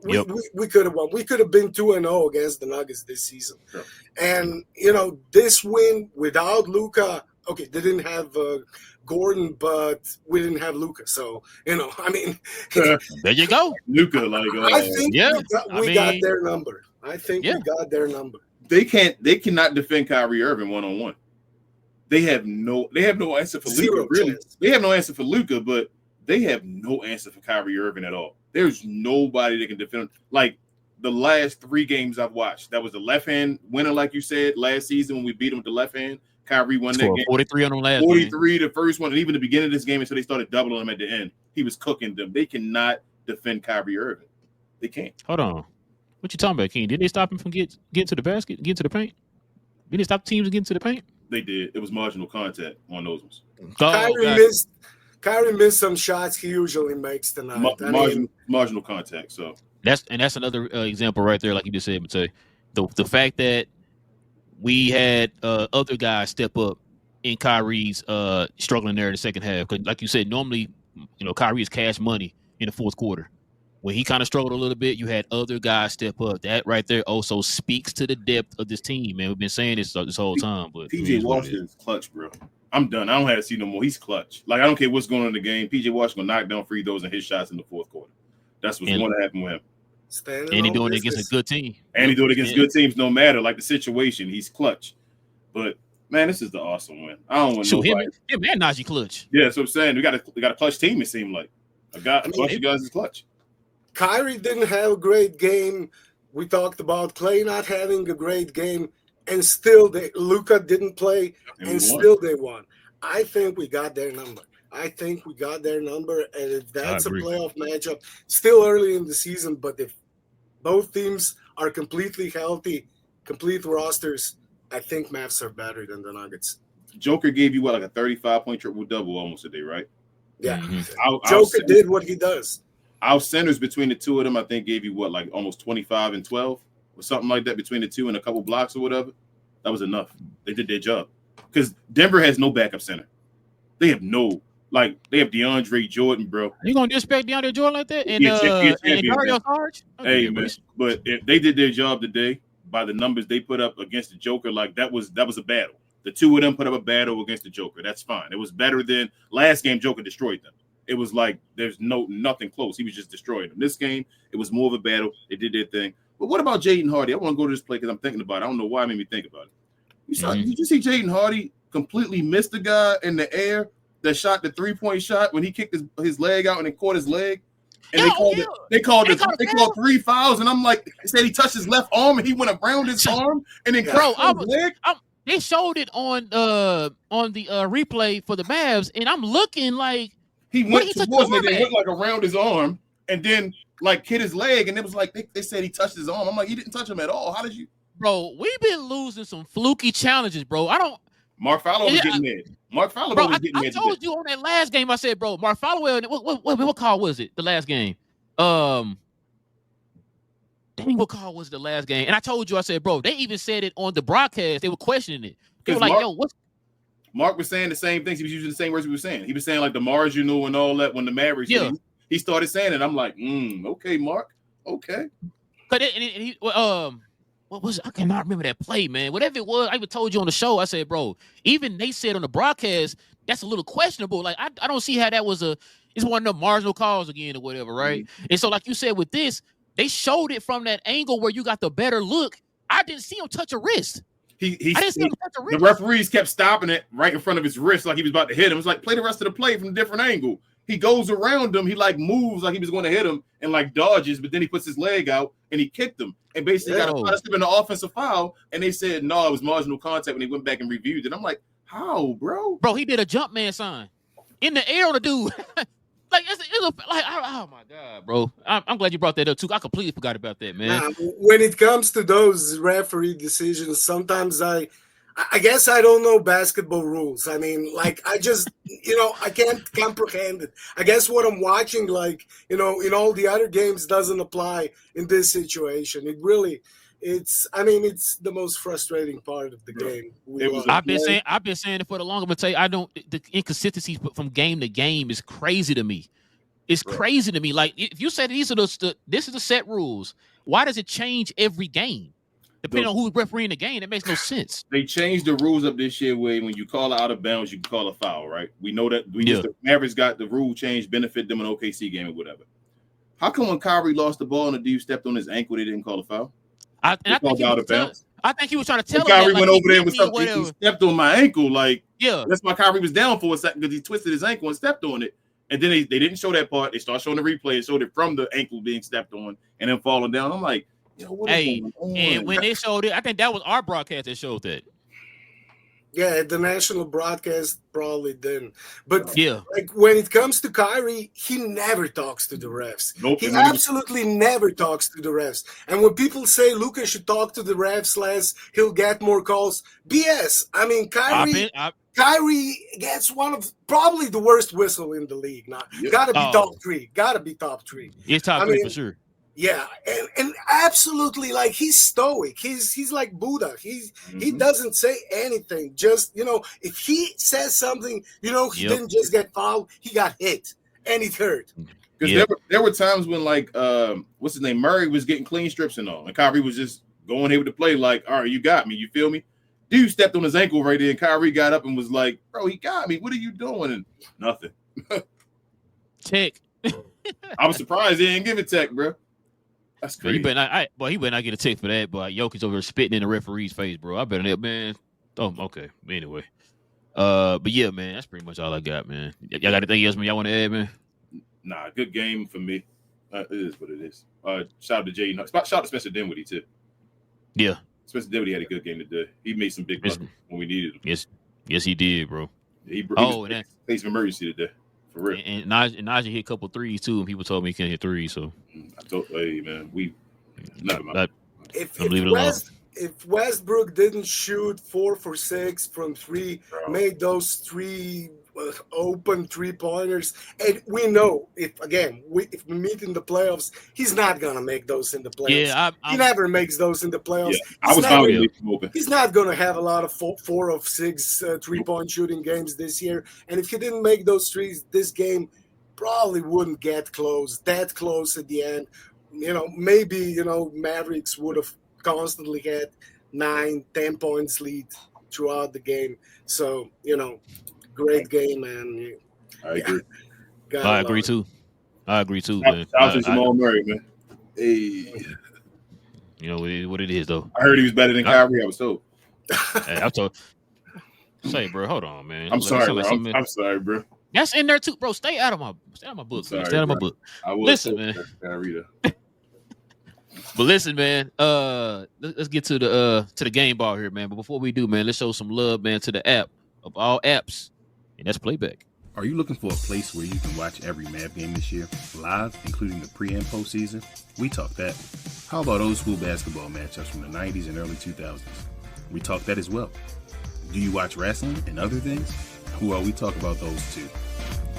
We could have won. We could have been 2-0 against the Nuggets this season. Sure. And, this win without Luka, okay, they didn't have Gordon, but we didn't have Luka. So, I mean. There you go. Luka, I think we got their number. I think we got their number. They cannot defend Kyrie Irving one-on-one. They have no answer for Luka, really. They have no answer for Luka, but they have no answer for Kyrie Irving at all. There's nobody that can defend. Like, the last 3 games I've watched. That was the left hand winner, like you said, last season when we beat them with the left hand. Kyrie won that game. 43 on them last 43, game. The first one, and even the beginning of this game until they started doubling him at the end. He was cooking them. They cannot defend Kyrie Irving. They can't. Hold on. What you talking about, King? Did they stop him from getting to the basket, getting to the paint? Did they stop teams from getting to the paint? They did. It was marginal contact on those ones. Kyrie missed some shots he usually makes tonight. Marginal contact. So that's another example right there, like you just said, Matej. The fact that we had other guys step up in Kyrie's struggling there in the second half. Because like you said, normally, Kyrie is cash money in the fourth quarter. When he kind of struggled a little bit, you had other guys step up. That right there also speaks to the depth of this team, man. We've been saying this whole time. But PJ Washington's clutch, bro. I'm done. I don't have to see no more. He's clutch. Like, I don't care what's going on in the game. PJ Washington will knock down free throws and hit shots in the fourth quarter. That's what's going to happen with him. And he's doing it against a good team. And he's doing it against good teams, no matter like the situation. He's clutch. But man, this is the awesome win. I don't want nobody. Him and Najee clutch. Yeah, that's what I'm saying. We got a clutch team. It seemed like a bunch of guys is clutch. Kyrie didn't have a great game. We talked about Clay not having a great game, and still Luka didn't play, and still they won. I think we got their number. And if that's a playoff matchup, still early in the season, but if both teams are completely healthy, complete rosters, I think Mavs are better than the Nuggets. Joker gave you like a 35-point triple-double almost a day, right? Yeah. Mm-hmm. Joker did what he does. Our centers between the two of them, I think, gave you like almost 25 and 12 or something like that between the two and a couple blocks or whatever. That was enough. They did their job. Because Denver has no backup center. They have DeAndre Jordan, bro. You gonna disrespect DeAndre Jordan like that? And Dario Saric? Hey, man. But if they did their job today by the numbers they put up against the Joker, like that was a battle. The two of them put up a battle against the Joker. That's fine. It was better than last game. Joker destroyed them. It was like there's nothing close. He was just destroying them. This game, it was more of a battle. They did their thing. But what about Jaden Hardy? I want to go to this play because I'm thinking about it. I don't know why it made me think about it. Did you see Jaden Hardy completely miss the guy in the air that shot the 3-point shot when he kicked his leg out and then caught his leg? And they called 3 fouls. And I'm like, they said he touched his left arm and he went around his arm and then caught his leg. They showed it on the replay for the Mavs, and I'm looking like he went towards me. They went like around his arm and then like hit his leg, and it was like they said he touched his arm. I'm like, he didn't touch him at all. How did you? Bro, we've been losing some fluky challenges, bro. Mark Fowler was getting mad. Mark Fowler was getting mad. I told you on that last game. I said, bro, Mark Fowler. What call was it? The last game. What call was the last game? And I told you, I said, bro, they even said it on the broadcast. They were questioning it. They were like, what's Mark was saying the same things. He was using the same words we were saying. He was saying like the marginal and all that when the Mavericks. Yeah. He started saying it. I'm like, okay, Mark, okay. But what was it? I cannot remember that play, man. Whatever it was, I even told you on the show. I said, bro, even they said on the broadcast that's a little questionable. Like I don't see how that was it's one of the marginal calls again or whatever, right? Mm-hmm. And so, like you said, with this, they showed it from that angle where you got the better look. I didn't see him touch a wrist. I didn't see him touch a wrist. The referees kept stopping it right in front of his wrist, like he was about to hit him. It's like play the rest of the play from a different angle. He goes around him. He like moves like he was going to hit him and like dodges, but then he puts his leg out and he kicked him and basically got a touch in the offensive foul. And they said no, it was marginal contact when they went back and reviewed it. I'm like, how, bro? Bro, he did a jump man sign in the air on the dude. Oh my god, bro! I'm glad you brought that up too. I completely forgot about that, man. When it comes to those referee decisions, sometimes I guess I don't know basketball rules. I mean, like I just I can't comprehend it. I guess what I'm watching, like in all the other games, doesn't apply in this situation. It's the most frustrating part of the game. I've been saying it for the longer. But the inconsistencies from game to game is crazy to me. It's crazy to me. Like if you say this is the set rules, why does it change every game? Depending on who's refereeing the game, that makes no sense. They changed the rules up this year where when you call out of bounds, you can call a foul, right? We know that the Mavericks got the rule change, benefit them in an OKC game or whatever. How come when Kyrie lost the ball and the dude stepped on his ankle, they didn't call a foul? I think he was trying to tell him Kyrie that, went over there and was something. He stepped on my ankle, that's why Kyrie was down for a second because he twisted his ankle and stepped on it. And then they didn't show that part. They started showing the replay and showed it from the ankle being stepped on and then falling down. I'm like, What is going on? And when they showed it, I think that was our broadcast that showed that. Yeah, the national broadcast probably didn't. But yeah, like when it comes to Kyrie, he never talks to the refs. Nope. He absolutely never talks to the refs. And when people say Luka should talk to the refs less, he'll get more calls. BS. I mean, Kyrie gets one of probably the worst whistle in the league. Now, gotta be top three. Gotta be top three. It's top three for sure. Yeah, and absolutely, like, he's stoic. He's like Buddha. He doesn't say anything. Just, if he says something, he didn't just get fouled, he got hit and it hurt. Because there were times when, like, what's his name, Murray was getting clean strips and all, and Kyrie was just going able to play like, all right, you got me, you feel me? Dude stepped on his ankle right there, and Kyrie got up and was like, bro, he got me. What are you doing? And nothing. Tech. I was surprised they didn't give it Tech, bro. That's crazy. He better not get a tick for that. But Jokic over there spitting in the referee's face, bro. I better not, man. Oh, okay. Anyway, but yeah, man, that's pretty much all I got, man. Y'all got anything else, man? Y'all want to add, man? Nah, good game for me. It is what it is. Shout out to Jay. Shout out to Spencer Dinwiddie too. Yeah, Spencer Dinwiddie had a good game today. He made some big buckets when we needed him. Yes, he did, bro. He faced emergency today. For real. And Najee hit a couple threes too, and people told me he can't hit threes. So I told, hey man, if Westbrook didn't shoot 4 for 6 from 3, made those 3 open 3-pointers, and we know if we meet in the playoffs, he's not gonna make those in the playoffs. Yeah, he never makes those in the playoffs. Yeah, he's not gonna have a lot of 4 of 6 3-point shooting games this year. And if he didn't make those threes, this game probably wouldn't get that close at the end. Maybe Mavericks would have constantly had 9-10 points lead throughout the game. So great game, man. I agree. I agree too, man. Shout out to Jamal Murray, man. Hey. What it is, though. I heard he was better than Kyrie. I was told. Hey, I told. Say, bro, hold on, man. I'm sorry, bro. I'm sorry, bro. That's in there too, bro. Stay out of my book. Stay out of my book. Listen, man. But listen, man. Let's get to the game ball here, man. But before we do, man, let's show some love, man, to the app of all apps, and that's Playback. Are you looking for a place where you can watch every Mav game this year, live, including the pre- and postseason? We talk that. How about old school basketball matchups from the 90s and early 2000s? We talk that as well. Do you watch wrestling and other things? Well, we talk about those too.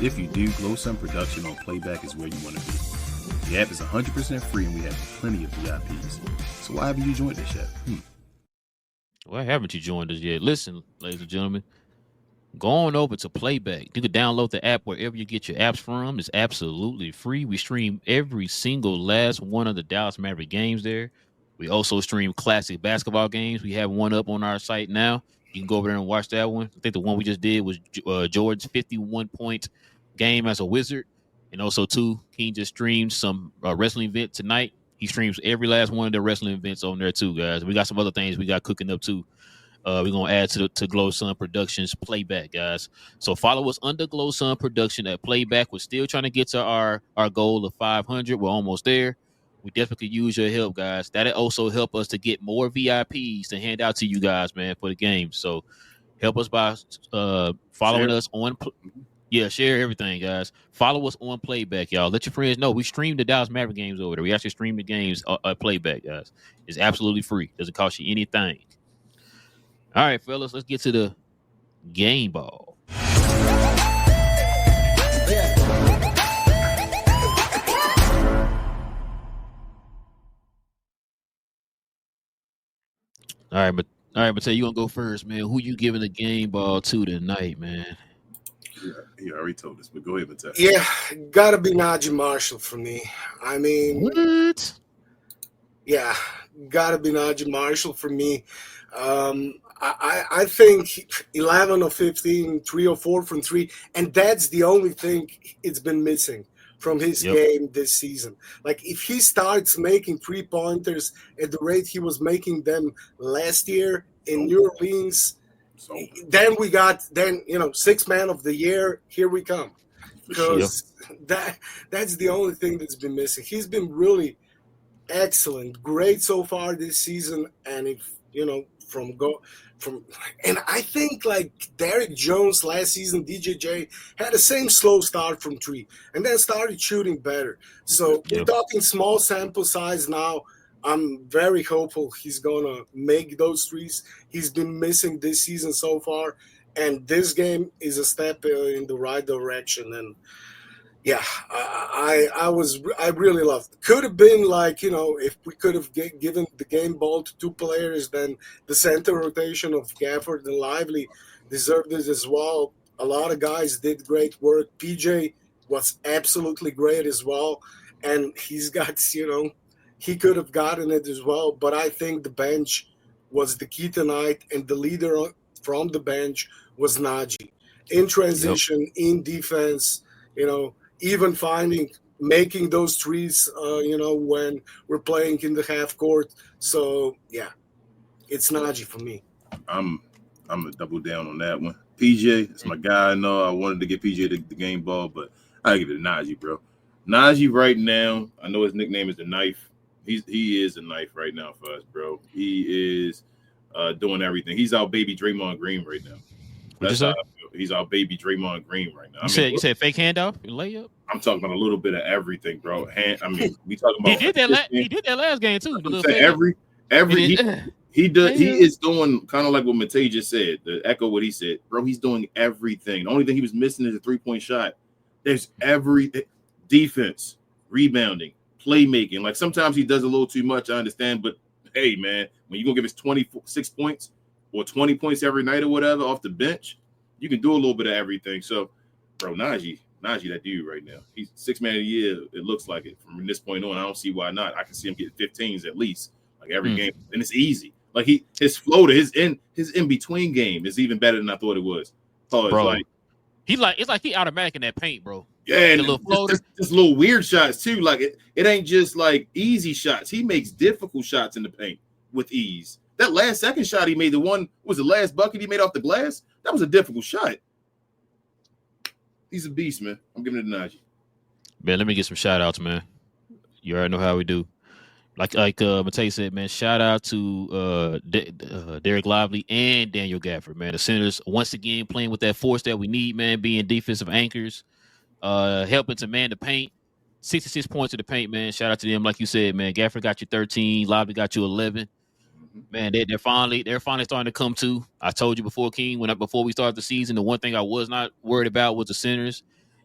If you do, Glow Sun Production on Playback is where you want to be. The app is 100% free, and we have plenty of VIPs. So why haven't you joined us yet? Why haven't you joined us yet? Listen, ladies and gentlemen, go on over to Playback. You can download the app wherever you get your apps from. It's absolutely free. We stream every single last one of the Dallas Mavericks games there. We also stream classic basketball games. We have one up on our site now. You can go over there and watch that one. I think the one we just did was Jordan's 51-point game as a Wizard. And also, too, King just streamed some wrestling event tonight. He streams every last one of the wrestling events on there, too, guys. We got some other things we got cooking up, too. We're going to add to Glow Sun Productions Playback, guys. So follow us under Glow Sun Production at Playback. We're still trying to get to our goal of 500. We're almost there. We definitely could use your help, guys. That'll also help us to get more VIPs to hand out to you guys, man, for the game. So help us by following us on share everything, guys. Follow us on Playback, y'all. Let your friends know. We stream the Dallas Mavericks games over there. We actually stream the games at Playback, guys. It's absolutely free. Doesn't cost you anything. All right, fellas, let's get to the game ball. All right, but Matej, you gonna go first, man. Who you giving the game ball to tonight, man? Yeah, he already told us, but go ahead, Matej. Yeah, gotta be Najee Marshall for me. I mean, what? Yeah, gotta be Najee Marshall for me. I think 11 of 15, 3 or 4 from 3, and that's the only thing it's been missing from his game this season. Like, if he starts making 3-pointers at the rate he was making them last year in New Orleans, then we got 6th man of the year. Here we come, because that's the only thing that's been missing. He's been really excellent, great so far this season. And if and I think like Derek Jones last season, DJJ had the same slow start from three, and then started shooting better. So we're talking small sample size now. I'm very hopeful he's gonna make those threes. He's been missing this season so far, and this game is a step in the right direction. And yeah, I really loved it. Could have been like, if we could have given the game ball to two players, then the center rotation of Gafford and Lively deserved it as well. A lot of guys did great work. PJ was absolutely great as well. And he's got, he could have gotten it as well. But I think the bench was the key tonight, and the leader from the bench was Najee. In transition, in defense, even making those threes, when we're playing in the half court. So yeah, it's Najee for me. I'm gonna double down on that one. PJ, it's my guy. I know I wanted to get PJ the game ball, but I give it to Najee, bro. Najee right now, I know his nickname is the knife. He is a knife right now for us, bro. He is doing everything. He's our baby Draymond Green right now. That's how I feel. He's our baby Draymond Green right now. You said fake handoff and layup? I'm talking about a little bit of everything, bro. We talking about he did that last game too. He is doing kind of like what Matej just said, to echo what he said, bro. He's doing everything. The only thing he was missing is a 3-point shot. There's every defense, rebounding, playmaking. Like sometimes he does a little too much, I understand, but hey, man, when you're gonna give us 26 points or 20 points every night or whatever off the bench, you can do a little bit of everything. So, bro, Najee, that dude right now. He's 6th man of the year. It looks like it from this point on. I don't see why not. I can see him get 15s at least, like every game, and it's easy. Like his floater, his in between game is even better than I thought it was. So bro, it's like he automatic in that paint, bro. Yeah, and just little weird shots too. Like it ain't just like easy shots. He makes difficult shots in the paint with ease. That last second shot he made, the last bucket he made off the glass. That was a difficult shot. He's a beast, man. I'm giving it to Najee. Man, let me get some shout outs, man. You already know how we do. Like Matej said, man, shout out to Derek Lively and Daniel Gafford, man. The centers, once again, playing with that force that we need, man, being defensive anchors, helping to man the paint. 66 points in the paint, man. Shout out to them. Like you said, man, Gafford got you 13, Lively got you 11. Man, they're finally starting to come to. I told you before, King, before we started the season, the one thing I was not worried about was the centers.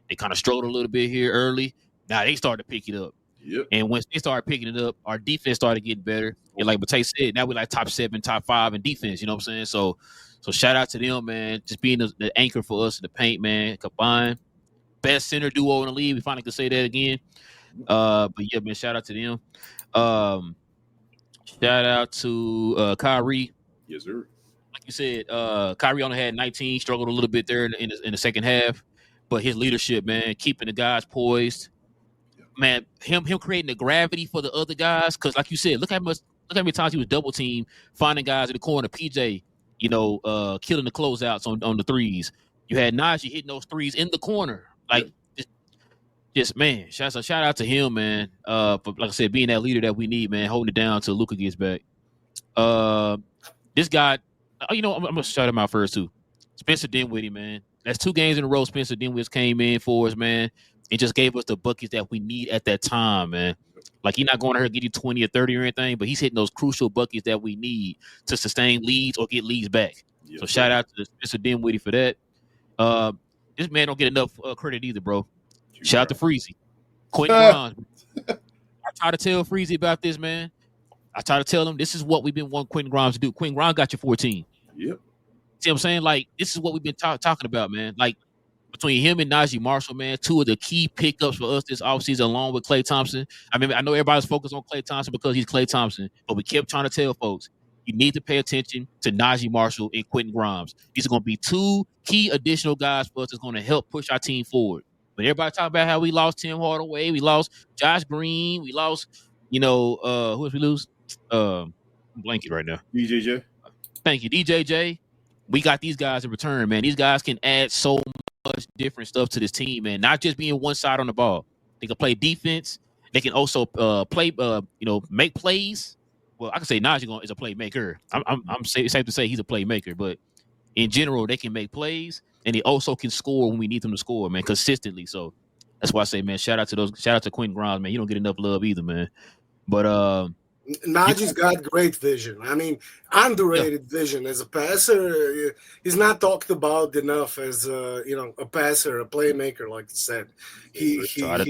They kind of struggled a little bit here early. Now they started to pick it up. Yep. And once they started picking it up, our defense started getting better. And like Matej said, now we're like top 7, top 5 in defense. You know what I'm saying? So shout out to them, man. Just being the anchor for us in the paint, man. Combined best center duo in the league. We finally can say that again. But yeah, man, shout out to them. Shout out to Kyrie. Yes, sir. Like you said, Kyrie only had 19, struggled a little bit there in the second half. But his leadership, man, keeping the guys poised. Man, him creating the gravity for the other guys. Because like you said, look how many times he was double team, finding guys in the corner. PJ, killing the closeouts on the threes. You had Najee hitting those threes in the corner. Like, just man, shout out to him, man. For, like I said, being that leader that we need, man, holding it down till Luka gets back. This guy, I'm gonna shout him out first too. Spencer Dinwiddie, man. That's 2 games in a row. Spencer Dinwiddie came in for us, man, and just gave us the buckets that we need at that time, man. Like, he's not going to her get you 20 or 30 or anything, but he's hitting those crucial buckets that we need to sustain leads or get leads back. Yes, so shout out to Spencer Dinwiddie for that. This man don't get enough credit either, bro. Shout out to Freezy. Quentin Grimes. I try to tell Freezy about this, man. I try to tell him this is what we've been wanting Quentin Grimes to do. Quentin Grimes got you 14. Yep. See what I'm saying? Like, this is what we've been talking about, man. Like, between him and Najee Marshall, man, 2 of the key pickups for us this offseason, along with Klay Thompson. I mean, I know everybody's focused on Klay Thompson because he's Klay Thompson, but we kept trying to tell folks, you need to pay attention to Najee Marshall and Quentin Grimes. These are going to be 2 key additional guys for us that's going to help push our team forward. But everybody talk about how we lost Tim Hardaway, we lost Josh Green, we lost, who else we lose? I'm blanking right now. DJJ. Thank you, DJJ. We got these guys in return, man. These guys can add so much different stuff to this team, man. Not just being one side on the ball. They can play defense. They can also play, make plays. Well, I can say Najee is a playmaker. I'm safe to say he's a playmaker, but in general, they can make plays, and they also can score when we need them to score, man, consistently. So that's why I say, man, shout out to Quentin Grimes, man. You don't get enough love either, man. But Najee's got great vision. I mean, underrated vision as a passer. He's not talked about enough as a passer, a playmaker, like you said. He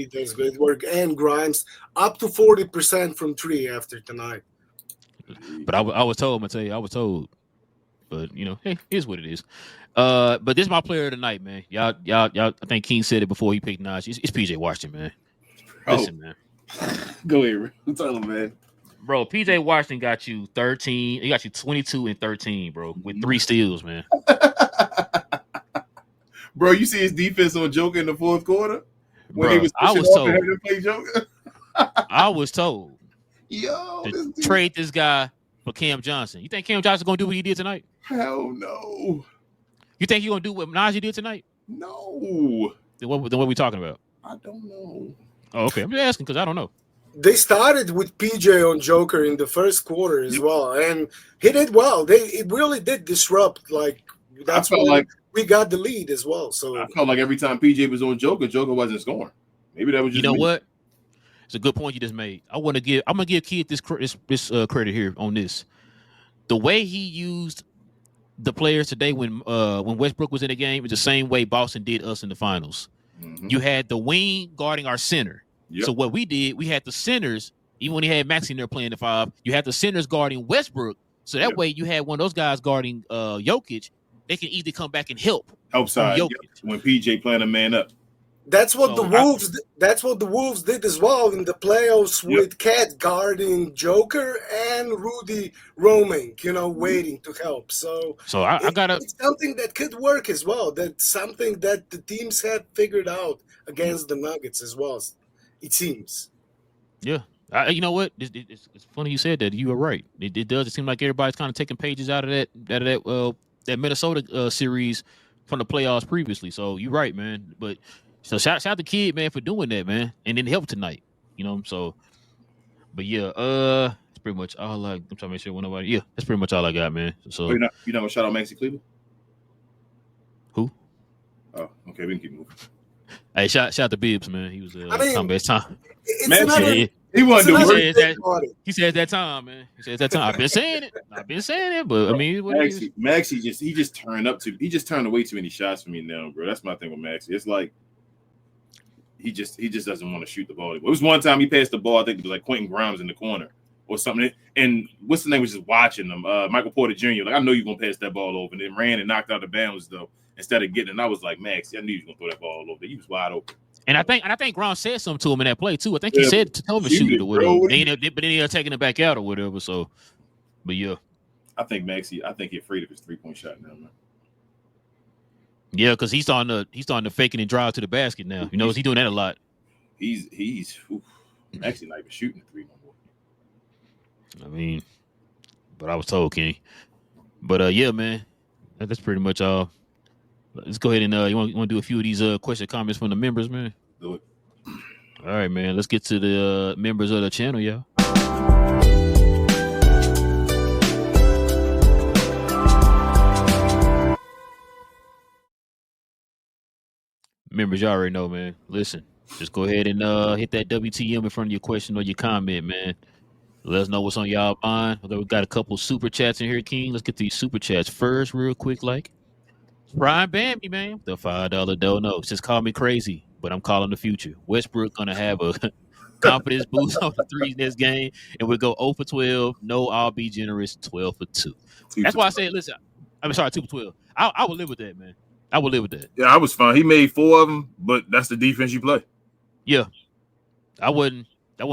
does great work. And Grimes up to 40% from 3 after tonight. But I was told, Matej, I was told. But hey, here's what it is. But this is my player of the night, man. Y'all. I think King said it before he picked Najee. It's PJ Washington, man. Listen, man. Go ahead, tell him, man. Bro, PJ Washington got you 13. He got you 22 and 13, bro, with 3 steals, man. Bro, you see his defense on Joker in the fourth quarter when bro, he was pushing off and having to play Joker. I was told, to trade this guy for Cam Johnson. You think Cam Johnson gonna do what he did tonight? Hell no. You think he gonna do what Najee did tonight? No. Then what are we talking about? I don't know. Oh, okay. I'm just asking because I don't know. They started with PJ on Joker in the first quarter as well, and he did well. It really did disrupt. Like that's why we got the lead as well. So I felt like every time PJ was on Joker, Joker wasn't scoring. Maybe that was just what? It's a good point you just made. I'm gonna give Kid this credit here on this. The way he used the players today when Westbrook was in the game is the same way Boston did us in the finals. Mm-hmm. You had the wing guarding our center. Yep. So what we did, we had the centers, even when he had Maxey in there playing the 5, you had the centers guarding Westbrook. So that way you had one of those guys guarding Jokic. They can either come back and help side when PJ playing a man up. That's what the Wolves did as well in the playoffs with Cat guarding Joker and Rudy roaming, waiting to help. So it's something that could work as well. That's something that the teams have figured out against the Nuggets as well. It seems. Yeah. You know what? It's funny you said that. You were right. It does. It seems like everybody's kind of taking pages out of that Minnesota series from the playoffs previously. So you're right, man. But so shout out to Kid, man, for doing that, man, and it helped tonight. So. But yeah, that's pretty much all. I'm trying to make sure nobody. Yeah, that's pretty much all I got, man. So you not gonna shout out Maxey Cleveland? Who? Oh, okay. We can keep moving. Hey, shout out to Bibbs, man. He was best time. He wasn't doing it. He said that time, man. He said that time. I've been saying it, but I mean, Maxey just turned away too many shots for me now, bro. That's my thing with Maxey. It's like he just doesn't want to shoot the ball. It was one time he passed the ball. I think it was like Quentin Grimes in the corner or something. And what's the name was just watching them. Michael Porter Jr. Like I know you're gonna pass that ball over, and then ran and knocked out the bounds though. Instead of getting it, and I was like, Max, I knew you were gonna throw that ball over. He was wide open. And I think Grimes said something to him in that play too. I think he said to tell him to shoot it or whatever. But then he ended up taking it back out or whatever. So, but yeah, I think Maxey. He's afraid of his 3-point shot now, man. Yeah, because he's starting to fake it and drive to the basket now. He's doing that a lot. He's Maxey not even shooting the 3 no more. I mean, but I was told, King. But yeah, man, that's pretty much all. Let's go ahead and you want to do a few of these question comments from the members, man? Do it. All right, man. Let's get to the members of the channel, y'all. Members, y'all already know, man. Listen, just go ahead and hit that WTM in front of your question or your comment, man. Let us know what's on y'all mind. We got a couple super chats in here, King. Let's get these super chats first, real quick, like. Brian Bambi, man, the $5 dono. Just call me crazy, but I'm calling the future. Westbrook gonna have a confidence boost on the threes this game, and we'll go 0 for 12. No, I'll be generous. 12 for 2. That's why I said, listen. I'm sorry, 2 for 12. I would live with that, man. I would live with that. Yeah, I was fine. He made 4 of them, but that's the defense you play. Yeah, I wasn't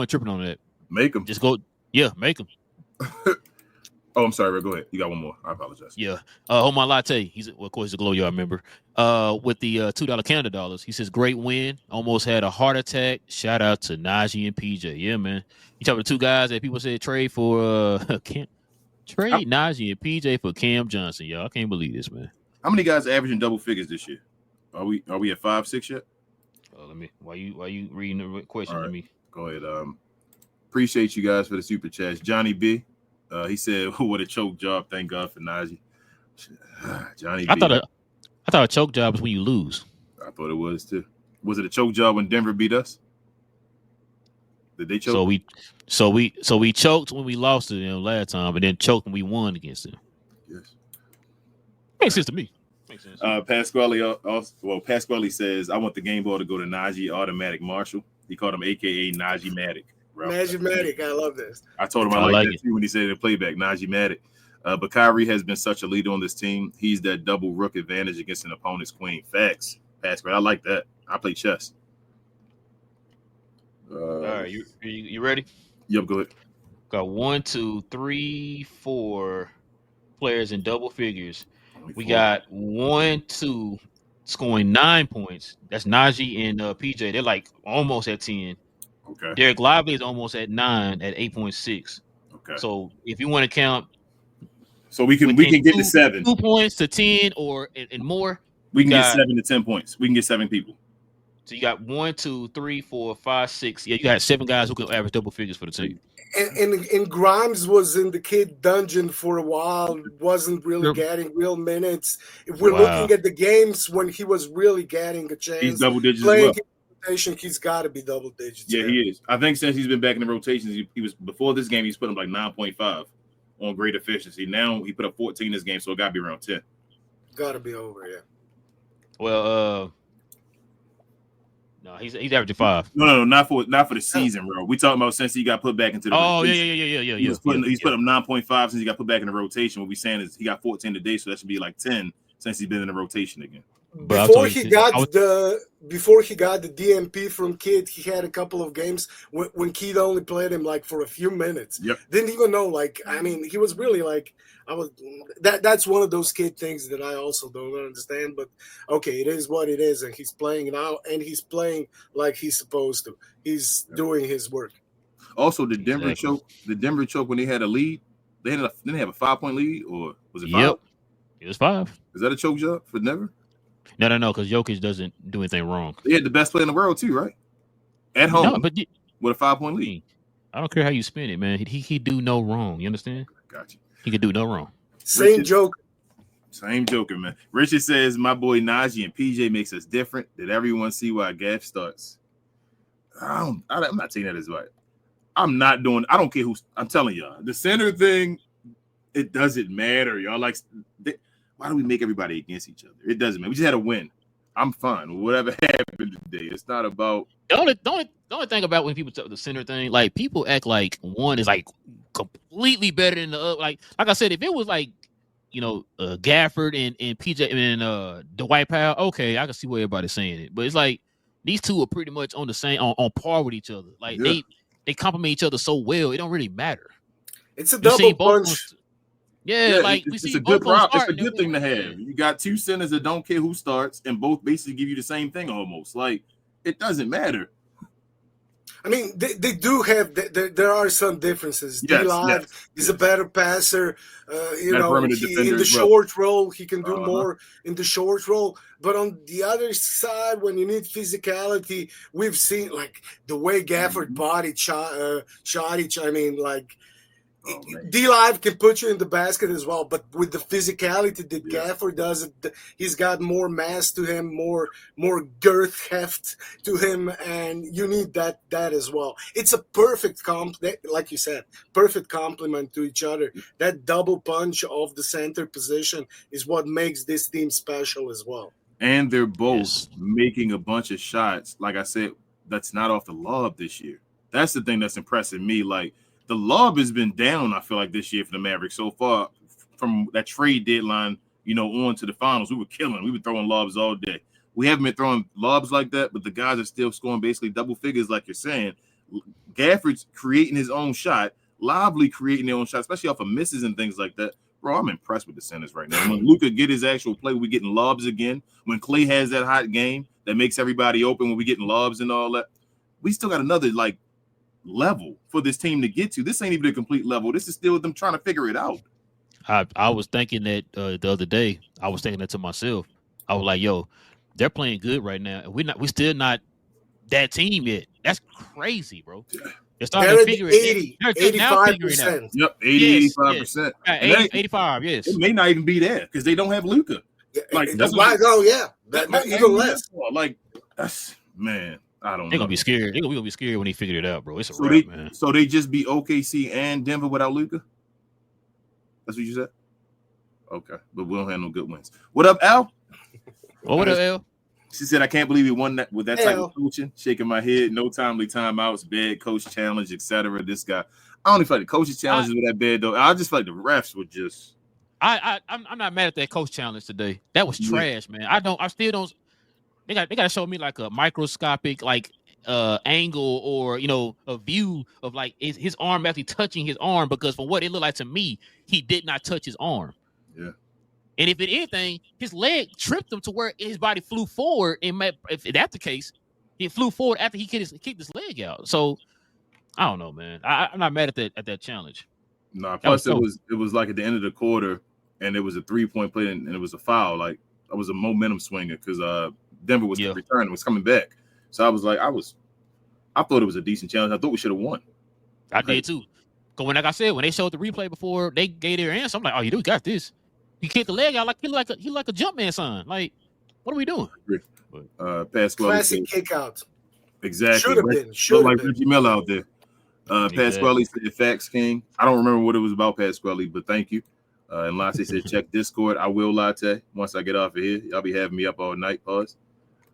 tripping on that. Make them. Just go. Yeah, make them. Oh, I'm sorry, Ray. Go ahead. You got one more. I apologize. Yeah. Omar Latte. Of course, he's a Glow Yard member. With the $2 Canada dollars. He says, great win. Almost had a heart attack. Shout out to Najee and PJ. Yeah, man. You talking about 2 guys that people said trade for Najee and PJ for Cam Johnson, y'all. I can't believe this, man. How many guys are averaging double figures this year? Are we at 5, 6 yet? Let me. Why you reading the question? Right. Let me. Go ahead. Appreciate you guys for the super chats. Johnny B, he said, "What a choke job! Thank God for Najee." Johnny I B. thought a choke job is when you lose. I thought it was too. Was it a choke job when Denver beat us? Did they choke? So we choked when we lost to them last time, and then choked when we won against them. Yes. Makes sense to me. Makes sense. Pasquale says, "I want the game ball to go to Najee Automatic Marshall." He called him AKA Najee Matic. Najee Matic, I love this. I told him I like that too when he said in playback, Najee Matic. But Kyrie has been such a leader on this team. He's that double rook advantage against an opponent's queen. Facts, Pasquale. I like that. I play chess. All right, you ready? Yep, go ahead. Got 1, 2, 3, 4 players in double figures. We got 1, 2 scoring 9 points. That's Najee and PJ. They're like almost at 10. Okay. Derek Lively is almost at 9 at 8.6. Okay. So if you want to count, so we can get to 7. 2 points to 10 or and more. We can get 7 to 10 points. We can get 7 people. So you got 1, 2, 3, 4, 5, 6. Yeah, you got 7 guys who can average double figures for the team. And Grimes was in the kid dungeon for a while, wasn't really getting real minutes. If we're looking at the games when he was really getting a chance, he's double digits playing as well. Rotation, he's got to be double digits. Yeah, he is. I think since he's been back in the rotations, he was before this game. He's put him like 9.5 on great efficiency. Now he put up 14 this game, so it got to be around 10. Got to be over, yeah. Well, no, he's averaging 5. No, not for the season, bro. We talking about since he got put back into the rotation. Yeah. He's put up 9.5 since he got put back in the rotation. What we saying is he got 14 today, so that should be like 10 since he's been in the rotation again. Before he got the DMP from Kidd, he had a couple of games when Kidd only played him like for a few minutes. Yep. Didn't even know. Like, I mean, he was really like, that's one of those Kidd things that I also don't understand. But okay, it is what it is, and he's playing now, and he's playing like he's supposed to. He's doing his work. Also, the Denver choke when they had a lead, didn't they have a 5-point lead, or was it 5? Yep, it was 5. Is that a choke job for Denver? No, because Jokic doesn't do anything wrong. They had the best player in the world too, right? At home, no, but with a 5-point lead. I don't care how you spin it, man. He do no wrong. You understand? Gotcha. He could do no wrong. Same joker, man. Richard says my boy Najee and PJ makes us different. Did everyone see why Gaff starts? I'm not taking that as right. I don't care who. I'm telling y'all, the center thing, it doesn't matter. Y'all like. Why do we make everybody against each other? It doesn't matter. We just had a win. I'm fine. Whatever happened today, it's not about. The only thing about when people talk the center thing, like people act like one is like completely better than the other. Like I said, if it was like Gafford and PJ and Dwight Powell, okay, I can see where everybody's saying it. But it's like these two are pretty much on the same on par with each other. Like they complement each other so well, it don't really matter. It's a double punch. Yeah, like it's a good problem. It's a good thing to have. You got two centers that don't care who starts, and both basically give you the same thing almost. Like it doesn't matter. I mean, they do have. There are some differences. D-Live is a better passer. In the short role, he can do more in the short role. But on the other side, when you need physicality, we've seen like the way Gafford bodied Šarić. I mean, like. D-Live can put you in the basket as well, but with the physicality that Gafford does, he's got more mass to him, more girth heft to him, and you need that as well. It's a perfect like you said, perfect complement to each other. That double punch of the center position is what makes this team special as well. And they're both making a bunch of shots. Like I said, that's not off the lob this year. That's the thing that's impressing me. Like. The lob has been down, I feel like, this year for the Mavericks so far from that trade deadline, on to the finals. We were killing. We were throwing lobs all day. We haven't been throwing lobs like that, but the guys are still scoring basically double figures, like you're saying. Gafford's creating his own shot, Lively creating their own shot, especially off of misses and things like that. Bro, I'm impressed with the centers right now. When Luka get his actual play, we're getting lobs again. When Klay has that hot game that makes everybody open when we're getting lobs and all that, we still got another, level for this team to get to. This ain't even a complete level. This is still them trying to figure it out. I was thinking that the other day. I was thinking that to myself. I was like, "Yo, they're playing good right now, and we still not that team yet. That's crazy, bro. They're They're at figure 80, it. They're now figuring it out. 85%. Yep, 85%. 85, yes. It may not even be there because they don't have Luka. Like that's right. Oh yeah, that even less. Like that's man. I don't know. They're gonna be scared. They're gonna be scared when they figure it out, bro. It's a so wrap, man. So they just beat OKC and Denver without Luka? That's what you said? Okay. But we don't have no good wins. What up, Al? What up, Al? She said, I can't believe he won that with that type of coaching. Shaking my head, no timely timeouts, bad coach challenge, etc. This guy. I don't even feel like the coach's challenges were that bad though. I just feel like the refs were just I'm not mad at that coach challenge today. That was trash, man. I still don't. They got to show me like a microscopic like angle or a view of like his arm actually touching his arm, because from what it looked like to me, he did not touch his arm. Yeah. And if anything, his leg tripped him to where his body flew forward. And if that's the case, he flew forward after he kicked his leg out. So I don't know, man. I'm not mad at that challenge. No, plus it was like at the end of the quarter, and it was a 3-point play, and it was a foul. Like it was a momentum swinger because Denver was returning, was coming back. So I was like, I thought it was a decent challenge. I thought we should have won. I did too. Because like I said, when they showed the replay before they gave their answer, I'm like, oh, you got this. He kicked the leg out like he like a jump man son. Like, what are we doing? Pasquale classic kick out. Exactly. Should have been. Like Reggie Miller out there. Pasquale said facts, King. I don't remember what it was about, Pasquale, but thank you. And Latte said check Discord. I will, Latte. Once I get off of here, y'all be having me up all night. Pause.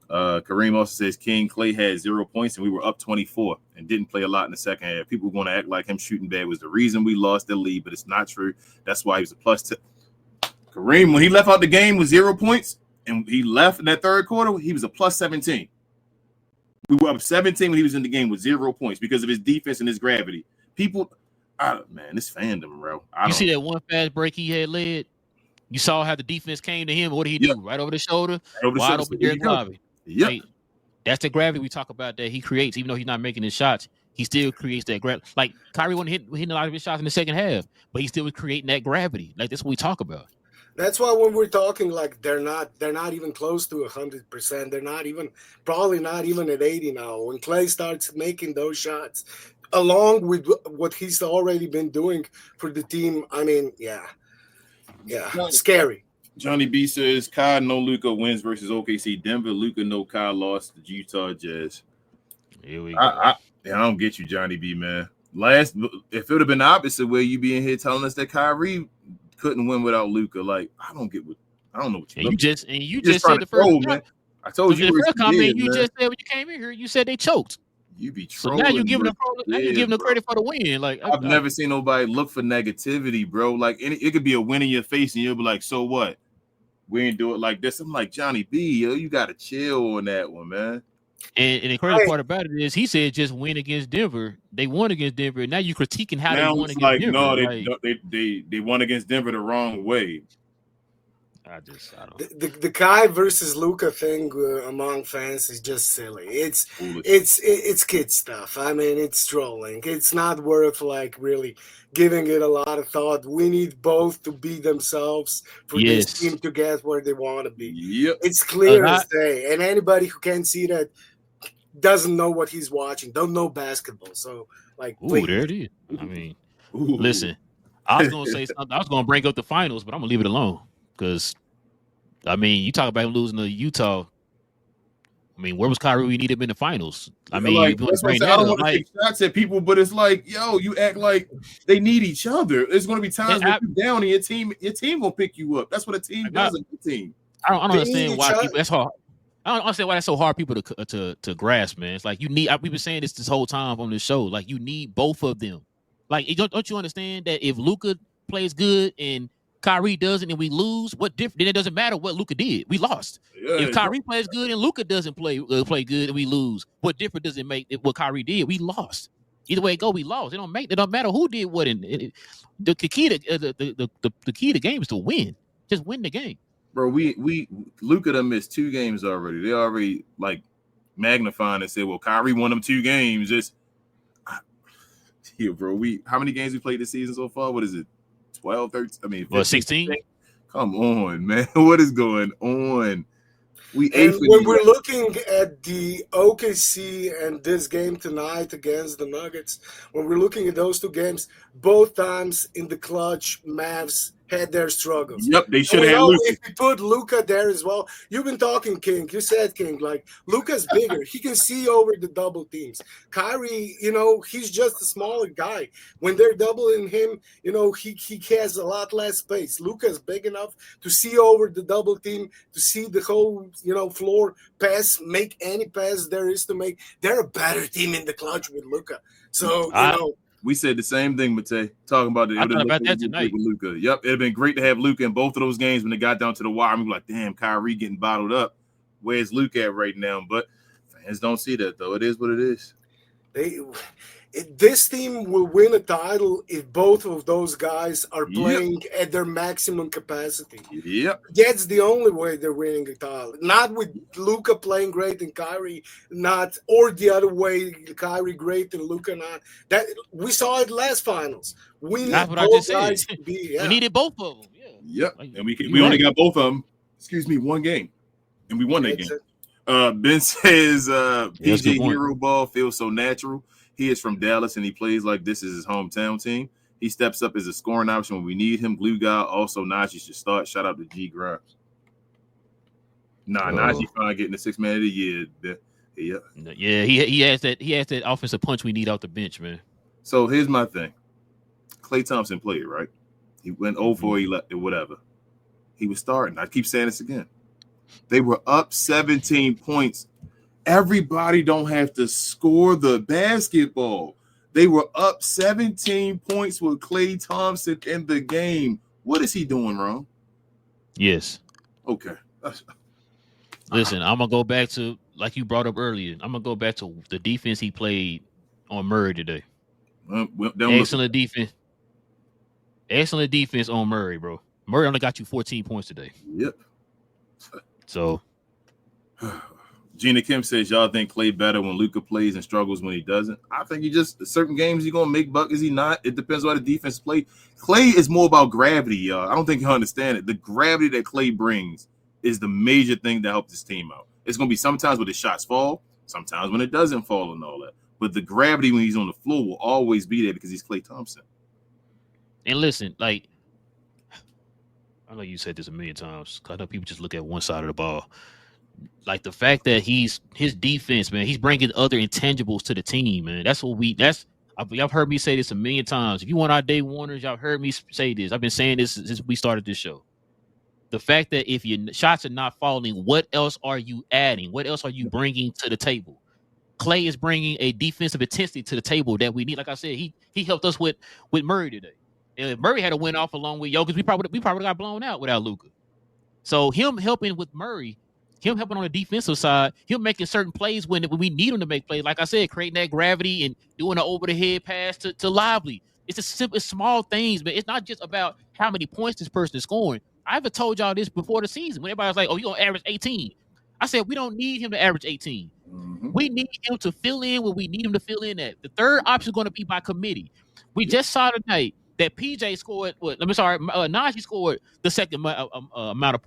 Kareem also says King Clay had 0 points and we were up 24 and didn't play a lot in the second half. People were going to act like him shooting bad was the reason we lost the lead, but it's not true. That's why he was a +2. Kareem, when he left out the game with 0 points and he left in that third quarter, he was a +17. We were up 17 when he was in the game with 0 points because of his defense and his gravity. People, man, this fandom, bro. You see that one fast break he had led? You saw how the defense came to him. What did he do? Right over the shoulder, wide open Derek Garvey. Yeah, like, that's the gravity we talk about that he creates. Even though he's not making his shots, he still creates that gravity. Like Kyrie wasn't hitting a lot of his shots in the second half, but he still was creating that gravity. Like that's what we talk about. That's why when we're talking, like they're not even close to 100%. They're probably not even at 80 now. When Clay starts making those shots, along with what he's already been doing for the team, I mean, yeah, scary. Johnny B says Kai no Luka wins versus OKC. Denver Luka no Kai lost to Utah Jazz. Here we go. I don't get you, Johnny B, man. If it would have been the opposite way, you be in here telling us that Kyrie couldn't win without Luka. Like I don't know what you. You just said the first. Man. I told you the first comment. You just said when you came in here, you said they choked. You be trolling. So now you giving them credit for the win. Like I've never seen nobody look for negativity, bro. Like it could be a win in your face, and you'll be like, "So what? We ain't do it like this." I'm like, Johnny B, yo, you gotta chill on that one, man. And the crazy part about it is, he said just win against Denver. They won against Denver. Now you critiquing how they won against Denver. No, they won against Denver the wrong way. I don't. The Kai versus Luka thing among fans is just silly. It's kid stuff. I mean, it's trolling. It's not worth like really giving it a lot of thought. We need both to be themselves for this team to get where they want to be. Yep. It's clear as day, and anybody who can't see that doesn't know what he's watching, don't know basketball. So, like, there it is. I mean, listen, I was gonna say something. I was gonna bring up the finals, but I'm gonna leave it alone because, I mean, you talk about him losing to Utah. I mean, where was Kyrie? We needed him in the finals. I mean, I don't want to take shots at people, but it's like, yo, you act like they need each other. There's going to be times when you're down and your team will pick you up. That's what a team does. A good team. I don't understand why people. That's hard. I don't understand why that's so hard people to grasp, man. It's like you need. We've been saying this whole time on this show. Like you need both of them. Like don't you understand that if Luka plays good and Kyrie doesn't and we lose, what different? Then it doesn't matter what Luka did. We lost. Yeah, if Kyrie plays good and Luka doesn't play good and we lose, what difference does it make? What Kyrie did, we lost. Either way it go, we lost. It don't matter who did what. The key to the game is to win. Just win the game. Bro, we Luka done missed 2 games already. They already like magnifying and said, well, Kyrie won them 2 games. Bro. How many games we played this season so far? What is it? 12, 13? I mean, 16? Come on, man. What is going on? And when we're looking at the OKC and this game tonight against the Nuggets, when we're looking at those two games, both times in the clutch, Mavs had their struggles. Yep, they should have had Luka. If you put Luka there as well, you've been talking, King. You said, King, like Luka's bigger. He can see over the double teams. Kyrie, he's just a smaller guy. When they're doubling him, he has a lot less space. Luka's big enough to see over the double team, to see the whole, floor pass, make any pass there is to make. They're a better team in the clutch with Luka. So, we said the same thing, Matej, talking about I thought about that tonight with Luka. Yep, it'd been great to have Luka in both of those games when they got down to the wire. I'm like, damn, Kyrie getting bottled up. Where's Luka at right now? But fans don't see that, though. It is what it is. This team will win a title if both of those guys are playing at their maximum capacity. Yep. That's the only way they're winning a title. Not with Luka playing great and Kyrie not, or the other way, Kyrie great and Luka not. That we saw it last finals. We need both guys to be. We needed both of them. Yep. And we only got both of them. One game, and we won that game. Ben says PJ Hero Ball feels so natural. He is from Dallas, and he plays like this is his hometown team. He steps up as a scoring option when we need him. Glue guy. Also, Najee should start. Shout out to G Grimes. Najee fine getting the 6th man of the year. Yeah, he has that offensive punch we need off the bench, man. So here's my thing. Klay Thompson played, right? He went 0 for 11, whatever. He was starting. I keep saying this again. They were up 17 points. Everybody don't have to score the basketball. They were up 17 points with Klay Thompson in the game. What is he doing wrong? Yes. Okay. Listen, I'm going to go back to, like you brought up earlier, I'm going to go back to the defense he played on Murray today. Excellent defense. Excellent defense on Murray, bro. Murray only got you 14 points today. Yep. So. Gina Kim says, y'all think Klay better when Luka plays and struggles when he doesn't? I think certain games he's going to make buckets, he not. It depends on how the defense play. Klay is more about gravity, y'all. I don't think you understand it. The gravity that Klay brings is the major thing that helps this team out. It's going to be sometimes when the shots fall, sometimes when it doesn't fall and all that. But the gravity when he's on the floor will always be there because he's Klay Thompson. And listen, like, I know you said this a million times, because I know people just look at one side of the ball. Like the fact that his defense, man, he's bringing other intangibles to the team, man. Y'all heard me say this a million times. If you want our day warners, y'all heard me say this. I've been saying this since we started this show. The fact that if your shots are not falling, what else are you adding? What else are you bringing to the table? Klay is bringing a defensive intensity to the table that we need. Like I said, he helped us with Murray today. And if Murray had to win off along with Jokic, we probably got blown out without Luka. So him helping with Murray, him helping on the defensive side, him making certain plays when we need him to make plays. Like I said, creating that gravity and doing an over-the-head pass to Lively. It's a simple, small things, but it's not just about how many points this person is scoring. I ever told y'all this before the season when everybody was like, oh, you're going to average 18. I said, we don't need him to average 18. Mm-hmm. We need him to fill in where we need him to fill in at. The third option is going to be by committee. We just saw tonight that PJ scored Najee scored the second amount of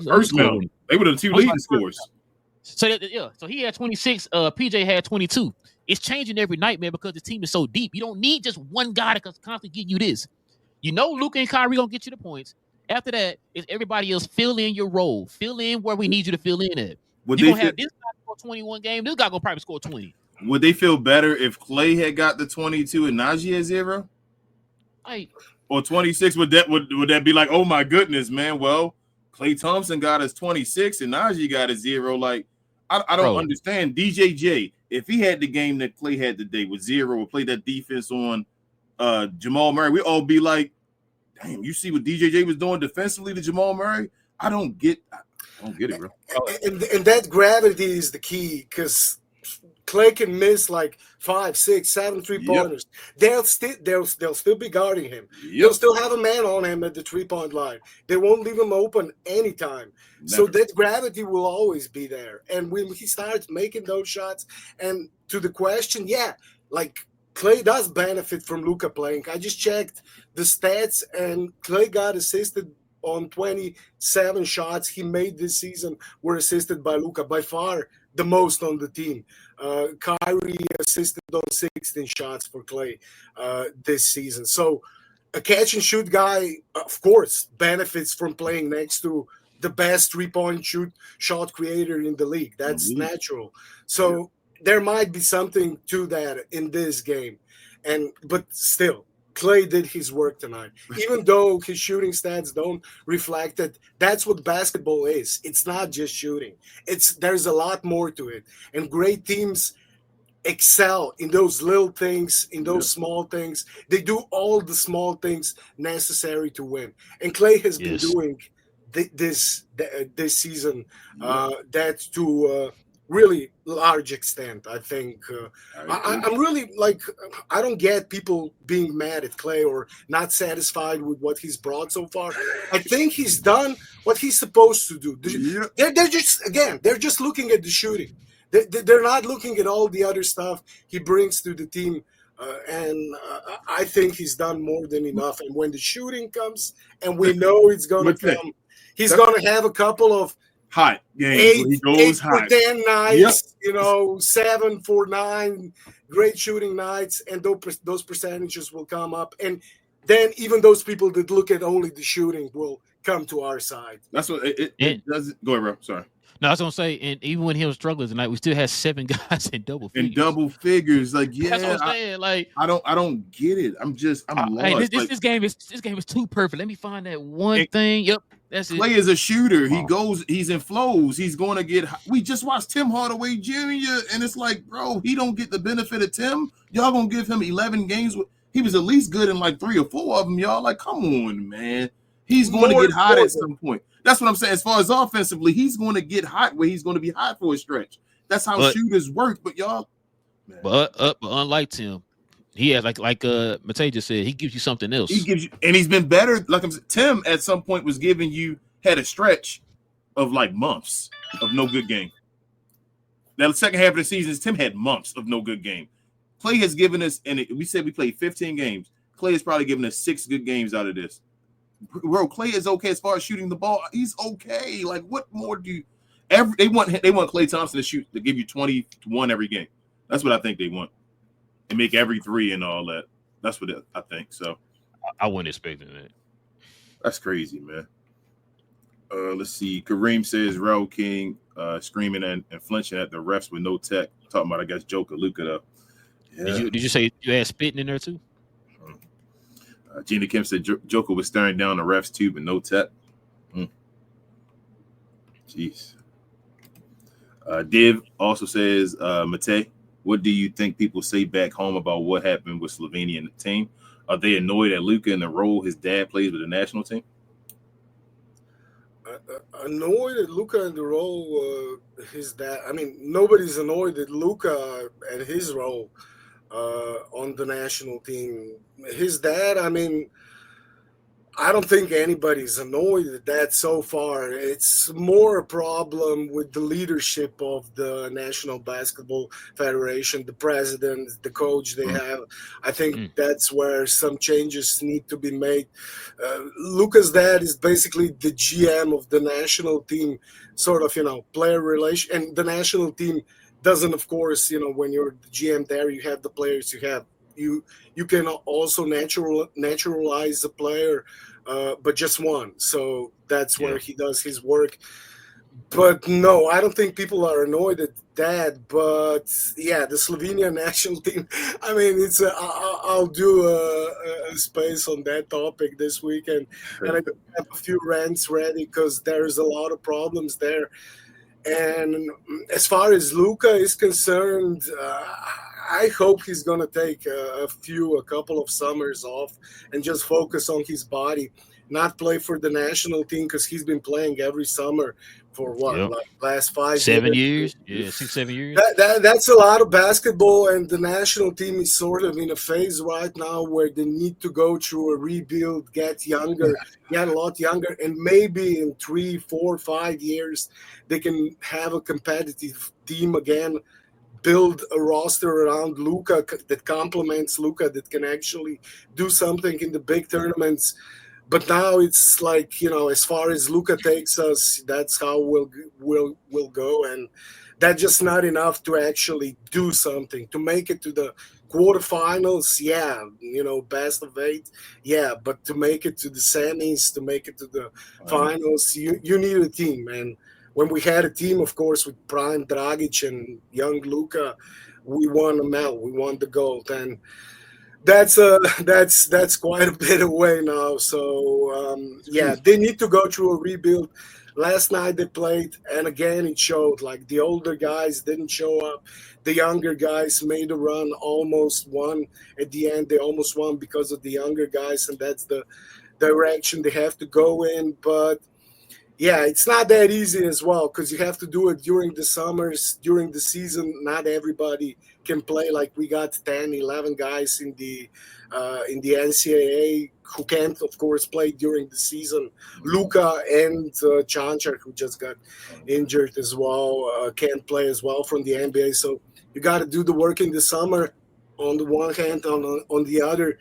first amount. They were the two leading scores. So he had 26. PJ had 22. It's changing every night, man, because the team is so deep. You don't need just one guy to constantly give you this. You know, Luka and Kyrie gonna get you the points. After that, it's everybody else fill in your role, fill in where we need you to fill in at. You're gonna have this guy score 21 games. This guy gonna probably score 20. Would they feel better if Klay had got the 22 and Najee had 0? Or 26, would that be like, oh my goodness, man? Well, Klay Thompson got his 26 and Najee got his 0. Like, I don't understand. DJJ, if he had the game that Klay had today with 0 or played that defense on Jamal Murray, we all be like, damn, you see what DJJ was doing defensively to Jamal Murray? I don't get it, bro. And that gravity is the key, because Klay can miss like 5, 6, 7 3-pointers. Yep. They'll still be guarding him. Yep. They'll still have a man on him at the 3-point line. They won't leave him open anytime. Never. So that gravity will always be there. And when he starts making those shots, and to the question, like Klay does benefit from Luka playing. I just checked the stats, and Klay got assisted on 27 shots he made this season were assisted by Luka, by far the most on the team. Kyrie assisted on 16 shots for Klay this season. So a catch and shoot guy, of course, benefits from playing next to the best 3-point shot creator in the league. That's natural. So there might be something to that in this game. But still, Klay did his work tonight. Even though his shooting stats don't reflect it, that's what basketball is. It's not just shooting. There's a lot more to it. And great teams excel in those little things, in those small things. They do all the small things necessary to win. And Klay has been doing this season that to a really large extent. I think I'm really I don't get people being mad at Klay or not satisfied with what he's brought so far. I think he's done what he's supposed to do. They're just looking at the shooting. They're not looking at all the other stuff he brings to the team. I think he's done more than enough. And when the shooting comes, and we know it's going to come, he's going to have a couple of hot games. 8 for 10 nights, 7 for 9, great shooting nights, and those percentages will come up. And then even those people that look at only the shooting will come to our side. That's what it does. Go ahead, bro. Sorry. No, I was gonna say, and even when he was struggling tonight, we still had 7 guys in double figures. In double figures, that's what I'm saying. I don't get it. I'm lost. Hey, this game is too perfect. Let me find that one thing. Yep, that's it. Klay is a shooter. He's in flows. He's going to get. We just watched Tim Hardaway Jr. and it's like, bro, he don't get the benefit of Tim. Y'all gonna give him 11 games? He was at least good in like 3 or 4 of them. Y'all like, come on, man. He's going to get hot at some point. That's what I'm saying. As far as offensively, he's going to get hot where he's going to be hot for a stretch. That's how shooters work. But y'all, man. But unlike Tim, he has like Matej just said, he gives you something else. He gives you, and he's been better. Like I'm saying, Tim at some point was giving you had a stretch of like months of no good game. Now the second half of the season, Tim had months of no good game. Klay has given us, and we said we played 15 games. Klay has probably given us 6 good games out of this. Bro, Klay is okay as far as shooting the ball. He's okay. Like, what more do you? They want Klay Thompson to give you 21 every game. That's what I think they want, and make every 3 and all that. That's what I think. So, I wasn't expecting that. That's crazy, man. Let's see. Kareem says Relle King screaming and flinching at the refs with no tech. Talking about, I guess, Joker Luka though. Yeah. Did you say you had spitting in there too? Gina Kim said Joker was staring down the refs too, but no tech. Jeez. Div also says, Matej, what do you think people say back home about what happened with Slovenia and the team? Are they annoyed at Luka and the role his dad plays with the national team? Annoyed at Luka and the role his dad. I mean, nobody's annoyed at Luka and his role on the national team. His dad, I mean, I don't think anybody's annoyed at that so far. It's more a problem with the leadership of the National Basketball Federation, the president, the coach they have. I think that's where some changes need to be made. Luka's dad is basically the GM of the national team, sort of, player relation. And the national team doesn't, of course, when you're the GM there, you have the players you have. You can also naturalize the player, but just one. So that's where he does his work. But no, I don't think people are annoyed at that. But yeah, the Slovenia national team. I mean, I'll do a space on that topic this weekend, and I have a few rants ready because there's a lot of problems there. And as far as Luka is concerned, I hope he's going to take a couple of summers off and just focus on his body, not play for the national team because he's been playing every summer for last 5 7 years? Yeah, 6, 7 years. That's a lot of basketball, and the national team is sort of in a phase right now where they need to go through a rebuild, get a lot younger, and maybe in 3, 4, 5 years they can have a competitive team again. Build a roster around Luka that complements Luka, that can actually do something in the big tournaments. But now it's like, as far as Luka takes us, that's how we'll go, and that's just not enough to actually do something to make it to the quarterfinals. Yeah, best of 8. Yeah, but to make it to the semis, to make it to the finals, you need a team. And when we had a team, of course, with Prime Dragic and young Luka, we won the medal, we won the gold, and that's quite a bit away now. So they need to go through a rebuild. Last night they played, and again it showed. Like, the older guys didn't show up, the younger guys made a run, almost won at the end. They almost won because of the younger guys, and that's the direction they have to go in. But yeah, it's not that easy as well, because you have to do it during the summers, during the season. Not everybody can play. Like, we got 10, 11 guys in the NCAA who can't, of course, play during the season. Luka and Chanchar, who just got injured as well, can't play as well from the NBA. So you got to do the work in the summer on the one hand. On the other,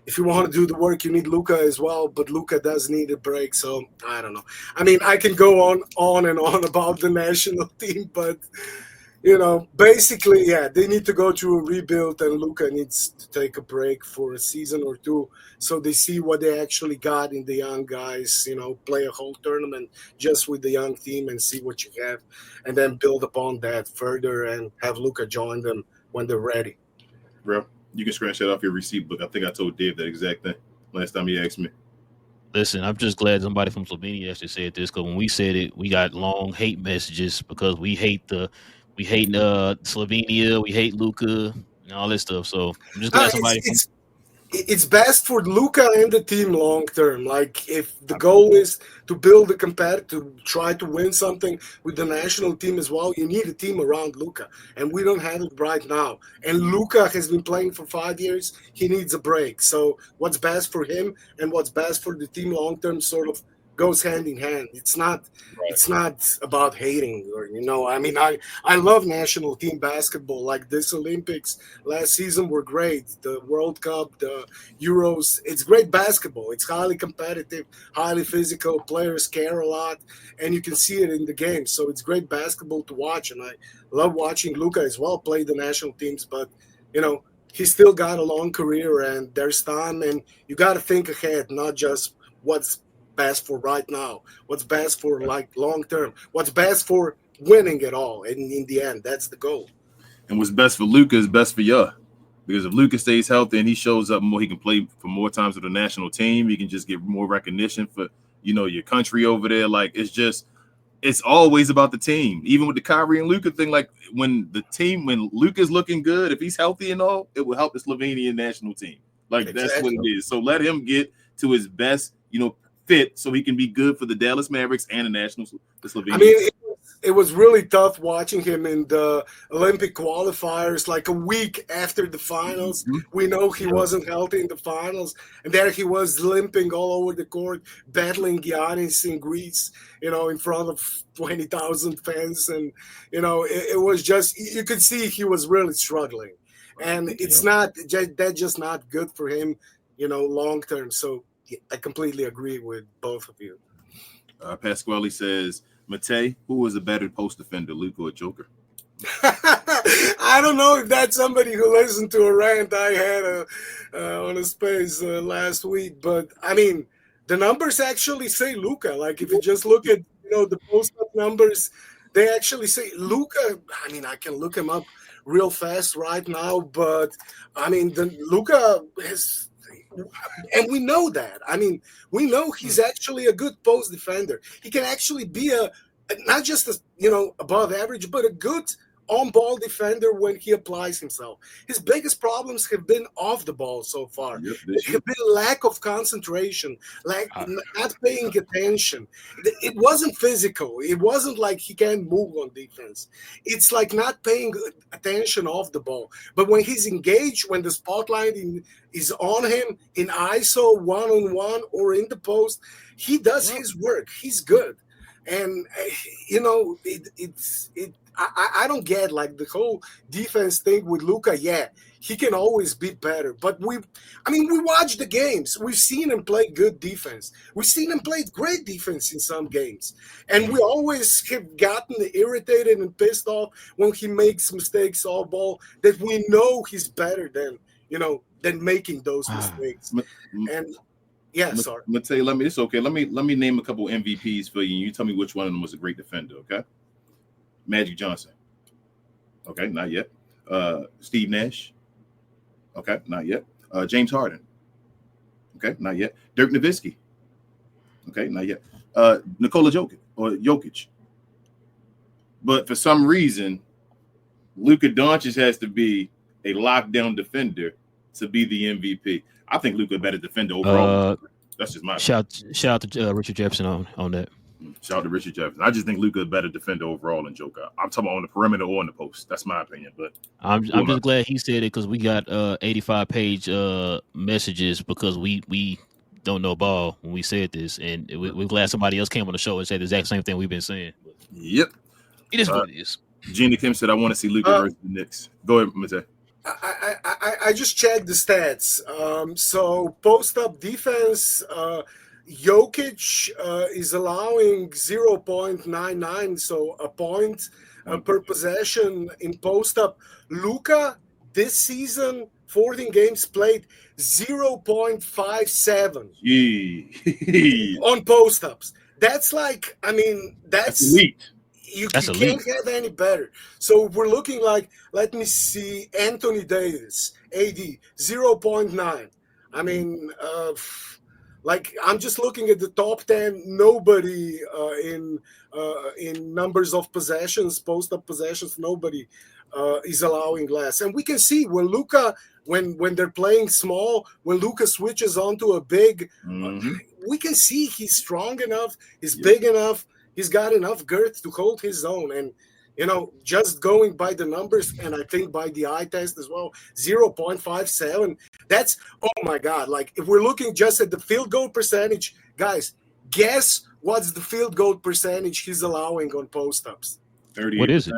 if you want to do the work, you need Luka as well, but Luka does need a break. So I don't know. I mean, I can go on and on about the national team, but basically, yeah, they need to go through a rebuild, and Luka needs to take a break for a season or two, so they see what they actually got in the young guys. Play a whole tournament just with the young team and see what you have, and then build upon that further and have Luka join them when they're ready. Bro, you can scratch that off your receipt book. I think I told Dave that exact thing last time he asked me. Listen, I'm just glad somebody from Slovenia actually said this, because when we said it, we got long hate messages because we hate Slovenia, we hate Luka, and all this stuff. So I'm just glad somebody. It's best for Luka and the team long term. Like, if the goal is to build a competitor, to try to win something with the national team as well, you need a team around Luka, and we don't have it right now. And Luka has been playing for 5 years. He needs a break. So what's best for him and what's best for the team long term sort of goes hand in hand. It's not about hating, or I mean, I love national team basketball. Like, this Olympics last season were great. The World Cup, the Euros, it's great basketball. It's highly competitive, highly physical. Players care a lot, and you can see it in the game. So it's great basketball to watch, and I love watching Luka as well play the national teams. But he's still got a long career, and there's time, and you got to think ahead, not just what's best for right now, what's best for like long term, what's best for winning it all, and in the end, that's the goal. And what's best for Luka is best for you, because if Luka stays healthy and he shows up more, he can play for more times with the national team. He can just get more recognition for your country over there. Like, it's always about the team. Even with the Kyrie and Luka thing, like, when Luka's looking good, if he's healthy and all, it will help the Slovenian national team. Like, exactly. That's what it is. So let him get to his best fit, so he can be good for the Dallas Mavericks and the Slovenia. I mean, it was really tough watching him in the Olympic qualifiers, like a week after the finals. Mm-hmm. We know he wasn't healthy in the finals, and there he was limping all over the court, battling Giannis in Greece, in front of 20,000 fans. And, it was just, you could see he was really struggling. And it's that's just not good for him, long term. So I completely agree with both of you. Pasquale says, Matej, who was a better post defender, Luka or Joker? I don't know if that's somebody who listened to a rant I had on a space last week, but I mean, the numbers actually say Luka. Like, if you just look at the post-up numbers, they actually say Luka. I mean, I can look him up real fast right now, but I mean, the Luka has. And we know that. I mean, we know he's actually a good post defender. He can actually be not just above average, but a good on-ball defender when he applies himself. His biggest problems have been off the ball so far. Yep, have been lack of concentration, not paying attention. It wasn't physical. It wasn't like he can't move on defense. It's like not paying attention off the ball. But when he's engaged, when the spotlight is on him in ISO, one-on-one, or in the post, he does his work. He's good. And, I don't get like the whole defense thing with Luka. Yeah, he can always be better. But we watch the games. We've seen him play good defense. We've seen him play great defense in some games. And we always have gotten irritated and pissed off when he makes mistakes off ball that we know he's better than making those mistakes. And yeah, sorry. Matej, it's okay. Let me name a couple MVPs for you. You tell me which one of them was a great defender, okay? Magic Johnson. Okay, not yet. Steve Nash. Okay, not yet. James Harden. Okay, not yet. Dirk Nowitzki. Okay, not yet. Nikola Jokic. But for some reason, Luka Doncic has to be a lockdown defender to be the MVP. I think Luka a better defender overall. That's just my opinion. Shout out to Richard Jefferson on that. Shout out to Richard Jefferson. I just think Luka a better defender overall than Joker. I'm talking about on the perimeter or on the post. That's my opinion. But I'm just glad he said it because we got 85-page messages because we don't know ball when we said this, and we're glad somebody else came on the show and said the exact same thing we've been saying. Yep, it is what it is. Gina Kim said, "I want to see Luka versus the Knicks." Go ahead, Matej. I just checked the stats. So post-up defense, Jokic is allowing 0.99, so a point per possession in post-up. Luka this season, 14 games played, 0.57 on post-ups. That's like, that's elite. You can't have any better. So we're looking like, let me see, Anthony Davis, AD, 0.9. I'm just looking at the top 10. Nobody in numbers of possessions, post-up possessions, nobody is allowing less. And we can see when Luka, when they're playing small, when Luka switches onto a big, we can see he's strong enough, he's big enough. He's got enough girth to hold his own. And, just going by the numbers, and I think by the eye test as well, 0.57, that's, oh my God. Like, if we're looking just at the field goal percentage, guys, guess what's the field goal percentage he's allowing on post-ups? 38%. What is it?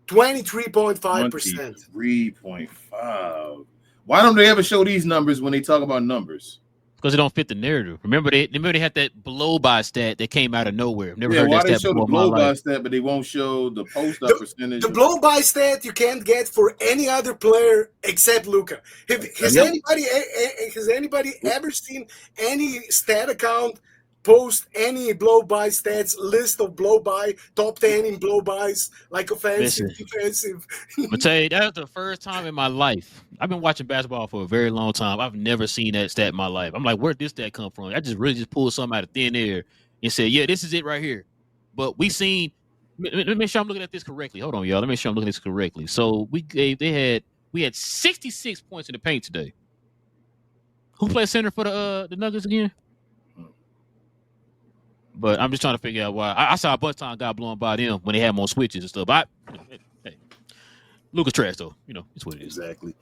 23.5%. 23.5. Why don't they ever show these numbers when they talk about numbers? Because it don't fit the narrative. Remember they had that blow-by stat that came out of nowhere. Never heard why that they stat show the before in my blow-by life. stat, but they won't show the post-up percentage? The blow-by stat you can't get for any other player except Luka. Has anybody ever seen any stat account post any blow-by stats, list of blow-by, top 10 in blow-bys, like offensive, defensive? Matej, that's the first time in my life. I've been watching basketball for a very long time. I've never seen that stat in my life. I'm like, where'd this stat come from? I just pulled something out of thin air and said, yeah, this is it right here. But we seen, let me make sure I'm looking at this correctly. Hold on, y'all. Let me make sure I'm looking at this correctly. So we had 66 points in the paint today. Who played center for the Nuggets again? But I'm just trying to figure out why. I saw a bunch of times got blown by them when they had more switches and stuff. But hey, Luka's trash though. It's what it is. Exactly.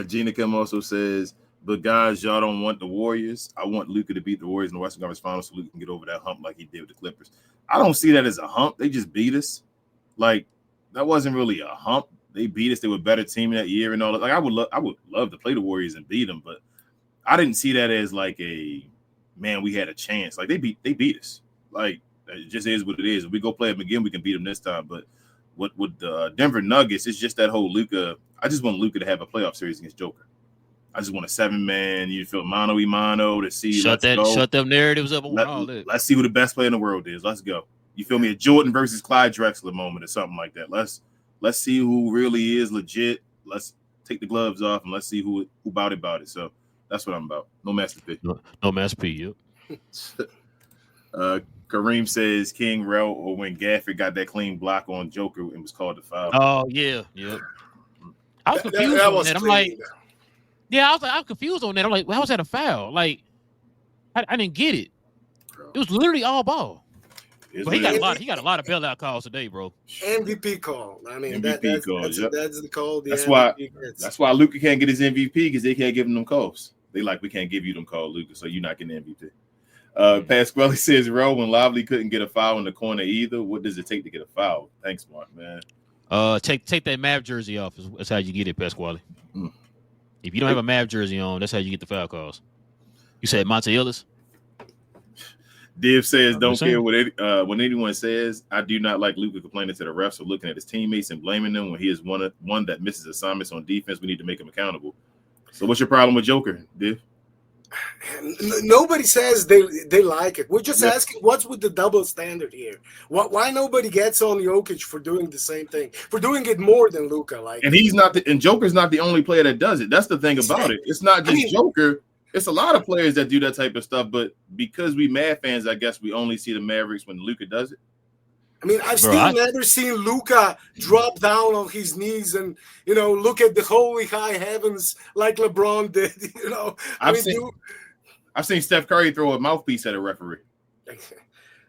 Gina Kim also says, but guys, y'all don't want the Warriors. I want Luka to beat the Warriors in the Western Conference Finals so Luka can get over that hump like he did with the Clippers. I don't see that as a hump. They just beat us. Like, that wasn't really a hump. They beat us. They were a better team that year and all that. Like, I would love to play the Warriors and beat them, but I didn't see that as like we had a chance. Like, they beat us. Like, it just is what it is. If we go play them again, we can beat them this time. But with the Denver Nuggets, it's just that whole Luka. I just want Luka to have a playoff series against Joker. I just want a 7-man. You feel mano to see. Shut them narratives up on all that. Let's see who the best player in the world is. Let's go. You feel me? A Jordan versus Clyde Drexler moment or something like that. Let's see who really is legit. Let's take the gloves off and let's see who about it. So that's what I'm about. No Master P. No Master P. Yep. Kareem says King, Relle, or when Gafford got that clean block on Joker and was called a foul. Oh yeah. I was confused on that. I'm like, I was confused on that. I'm like, how was that a foul? Like, I didn't get it. It was literally all ball. But he got a lot of bailout calls today, bro. MVP call. I mean, MVP calls. That's the call. That's why Luka can't get his MVP because they can't give him them calls. They like, we can't give you them calls, Luka, so you're not getting MVP. Pasquale says, "Ro, when Lively couldn't get a foul in the corner either, what does it take to get a foul?" Thanks, Mark, man. Take that Mav jersey off. That's how you get it, Pasquale. Mm. If you don't have a Mav jersey on, that's how you get the foul calls. You said Monte Ellis? Div says, "Don't care what when anyone says. I do not like Luka complaining to the refs or looking at his teammates and blaming them when he is one that misses assignments on defense. We need to make him accountable." So, what's your problem with Joker, Div? Nobody says they like it. We're just asking what's with the double standard here. Why nobody gets on Jokic for doing the same thing, for doing it more than Luka? Like, and he's not and Joker's not the only player that does it. That's the thing about it. It's not just Joker. It's a lot of players that do that type of stuff, but because we Mad fans, I guess we only see the Mavericks when Luka does it. I mean, I've still never seen Luka drop down on his knees and, look at the holy high heavens like LeBron did, I've seen Steph Curry throw a mouthpiece at a referee.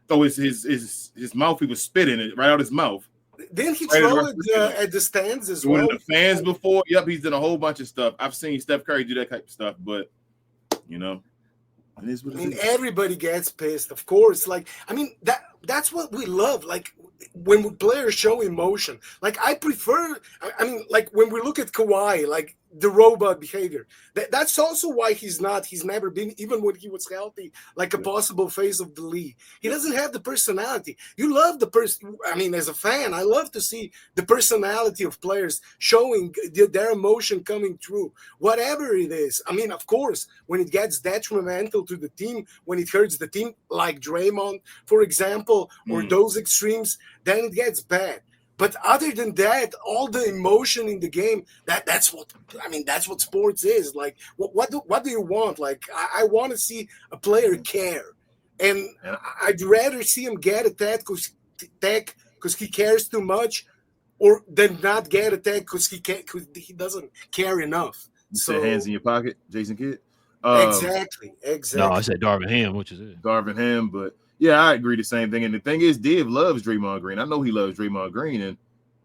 So his mouthpiece was spitting it right out his mouth. Didn't he throw it at the stands as well? The fans before? Yep, he's done a whole bunch of stuff. I've seen Steph Curry do that type of stuff, but, everybody gets pissed, of course. That's what we love. Like, when players show emotion. Like, I prefer, when we look at Kawhi, like, the robot behavior. That's also why he's never been, even when he was healthy, like a possible face of the league. He doesn't have the personality. You love the person. I mean, as a fan, I love to see the personality of players showing their emotion coming through, whatever it is. I mean, of course, when it gets detrimental to the team, when it hurts the team, like Draymond, for example, or those extremes, then it gets bad. But other than that, all the emotion in the game, that's what sports is. Like, what do you want? Like, I want to see a player care. And I'd rather see him get attacked because he cares too much, or than not get attacked because he doesn't care enough. So hands in your pocket, Jason Kidd. Exactly. No, I said Darvin Ham, which is it? Darvin Ham, but yeah, I agree the same thing. And the thing is, Div loves Draymond Green. I know he loves Draymond Green. And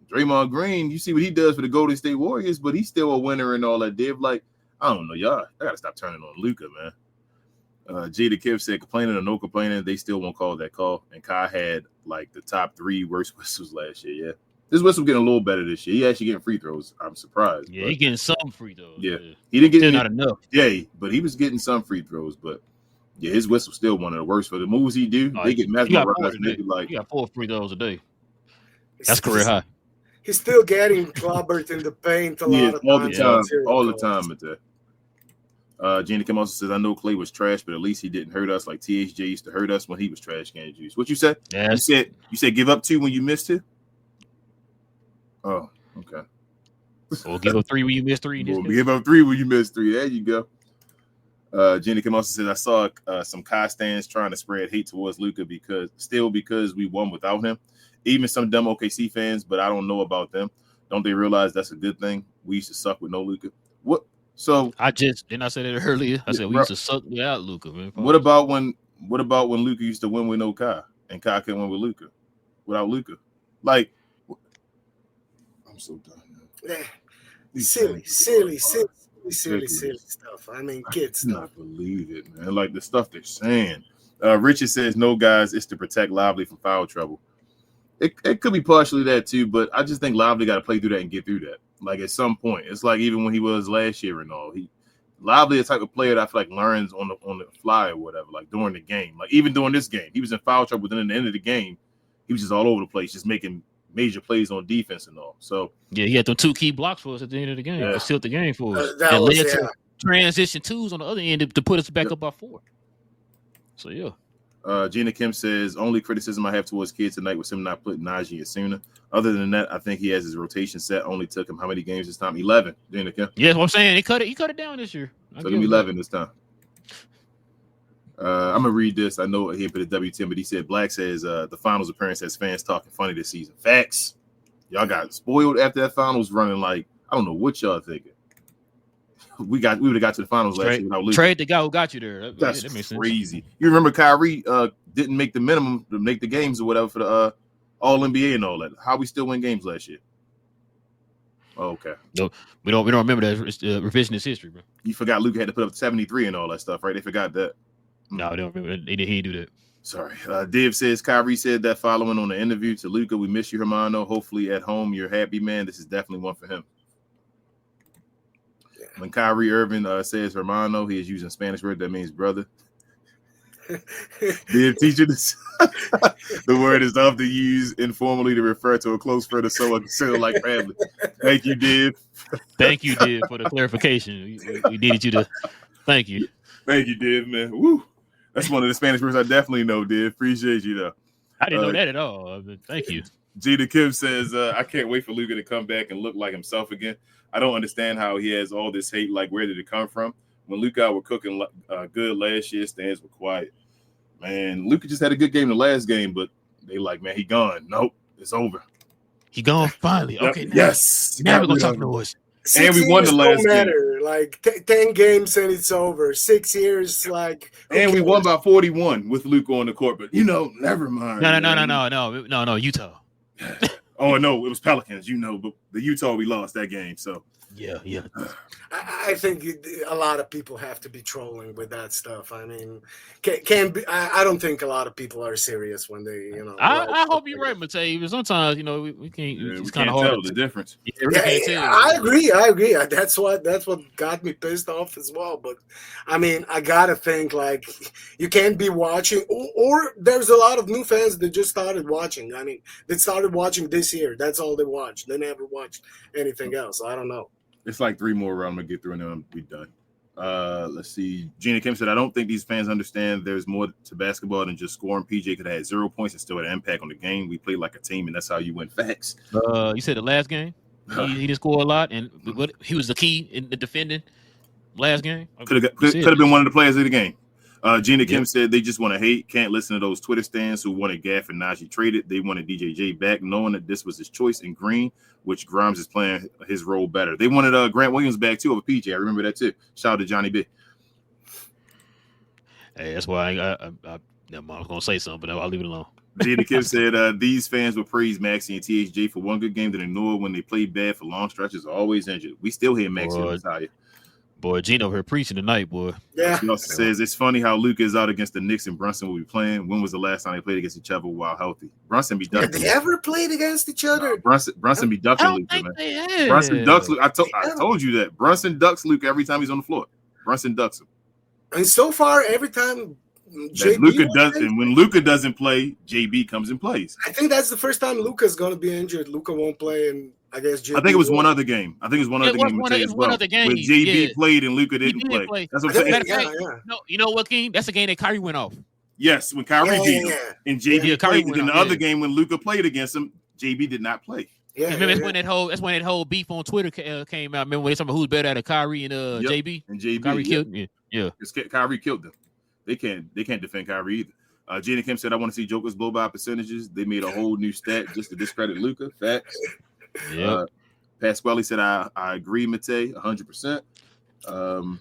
Draymond Green, you see what he does for the Golden State Warriors, but he's still a winner and all that. Div, like, I don't know, y'all. I got to stop turning on Luka, man. Jada Kiv said, complaining or no complaining, they still won't call that call. And Kai had, like, the top 3 worst whistles last year, yeah. This whistle getting a little better this year. He actually getting free throws. I'm surprised. Yeah, he getting some free throws. Yeah. He didn't get not enough. Yeah, but he was getting some free throws, but yeah, his whistle's still one of the worst for the moves he do. They get mesmerized. He got 4 free throws a day. That's career high. He's still getting clobbered in the paint a lot of times. All the time at that. Gina Kim also says, I know Clay was trash, but at least he didn't hurt us like THJ used to hurt us when he was trash can juice. What you said? Yes. You said give up 2 when you missed 2? Oh, okay. Or give up 3 when you miss 3. Give up 3 when you miss 3. There you go. Jenny Kim also says, I saw some Kai stands trying to spread hate towards Luka because we won without him. Even some dumb OKC fans, but I don't know about them. Don't they realize that's a good thing? We used to suck with no Luka. What? So didn't I say that earlier? I said we used to suck without Luka, man. What about when Luka used to win with no Kai and Kai couldn't win with Luka without Luka? Like, I'm so done. Man. Silly stuff. I mean, kids. I cannot believe it, man. Like the stuff they're saying. Richard says, no, guys, it's to protect Lively from foul trouble. It could be partially that too, but I just think Lively got to play through that and get through that. Like at some point, it's like even when he was last year and all, Lively a type of player that I feel like learns on the fly or whatever. Like during the game, like even during this game, he was in foul trouble. Then at the end of the game, he was just all over the place, just making major plays on defense and all. So yeah, he had them 2 key blocks for us at the end of the game. Yeah. To seal the game for us. That led to transition 2s on the other end to put us back up by 4. So yeah. Gina Kim says, only criticism I have towards kids tonight was him not putting Najee in sooner. Other than that, I think he has his rotation set. Only took him how many games this time? 11. Gina Kim. Yeah, that's what I'm saying. He cut it down this year. Took him 11 this time. I'm gonna read this. I know he put a W10, but he said Black says the finals appearance has fans talking funny this season. Facts. Y'all got spoiled after that finals running like I don't know what y'all thinking. We would have got to the finals last year without losing. Trade the guy who got you there. That's that makes crazy. Sense. You remember Kyrie didn't make the minimum to make the games or whatever for the All NBA and all that. How we still win games last year? Oh, okay. No, we don't remember that. It's revisionist history, bro. You forgot Luka had to put up 73 and all that stuff, right? They forgot that. No, they don't remember. He didn't do that. Sorry. Div says Kyrie said that following on the interview to Luka, "We miss you, Hermano. Hopefully at home you're happy, man. This is definitely one for him." Yeah. When Kyrie Irving says Hermano, he is using Spanish word that means brother. Div teacher, the word is often used informally to refer to a close friend or someone considered like family. Thank you, Div. Thank you, Div, for the clarification. We needed you to. Thank you. Thank you, Div, man. Woo. That's one of the Spanish words I definitely know, Div. Appreciate you, though. I didn't know that at all. Thank you. Gina Kim says, I can't wait for Luka to come back and look like himself again. I don't understand how he has all this hate. Like, where did it come from? When Luka were cooking good last year, stands were quiet. Man, Luka just had a good game the last game, but they like, man, he gone. Nope, it's over. He gone finally. Okay. Yes. Now we're going to talk noise. And we won the last game. Like 10 games and it's over. 6 years, like. And we won by 41 with Luka on the court. But never mind. No, Utah. Oh no, it was Pelicans. But the Utah we lost that game. So yeah. I think a lot of people have to be trolling with that stuff. I mean, can be. I don't think a lot of people are serious when they, I hope you're right, Matej. But sometimes, we can't. It's kind of hard tell the difference. I agree. That's what got me pissed off as well. But I mean, I gotta think like you can't be watching, or there's a lot of new fans that just started watching. I mean, they started watching this year. That's all they watched. They never watched anything else. I don't know. It's like 3 more rounds. I'm going to get through and then I'm be done. Let's see. Gina Kim said, I don't think these fans understand there's more to basketball than just scoring. PJ could have had 0 points and still had an impact on the game. We played like a team, and that's how you win. Facts. You said the last game? He didn't score a lot, and he was the key in the defending last game? Could have been one of the players of the game. Gina Kim said they just want to hate. Can't listen to those Twitter stands who wanted Gaff and Najee traded. They wanted DJJ back, knowing that this was his choice in Green, which Grimes is playing his role better. They wanted Grant Williams back too over PJ. I remember that too. Shout out to Johnny B. Hey, that's why I was gonna say something, but I'll leave it alone. Gina Kim said these fans will praise Maxey and THJ for one good game, then ignore when they play bad for long stretches. Always injured. We still hear Maxey retire. Boy, Gino here preaching tonight, boy. Yeah. He also says it's funny how Luka is out against the Knicks and Brunson will be playing. When was the last time they played against each other while healthy? Brunson be ducking. Have they ever played against each other? Brunson be ducking Luka, man. Brunson ducks Luka. I told you that. Brunson ducks Luka every time he's on the floor. Brunson ducks him. And so far, every time Luka does, and when Luka doesn't play, JB comes and plays. I think that's the first time Luka's going to be injured. Luka won't play, and I guess JB. I think it was one other game. When JB played and Luka didn't play. That's what I'm saying. No, you know what, King? That's the game that Kyrie went off. Yes, when Kyrie beat him, and JB played. And then the other game when Luka played against him, JB did not play. Remember that's when that whole beef on Twitter came out. Remember when they talking about who's better at Kyrie and JB? And JB, Kyrie killed him. Yeah, Kyrie killed them. They can't defend Kyrie either. Gina Kim said, I want to see Joker's blow by percentages. They made a whole new stat just to discredit Luka. Facts. Yeah. Pasquale said, I agree, Matej, 100%.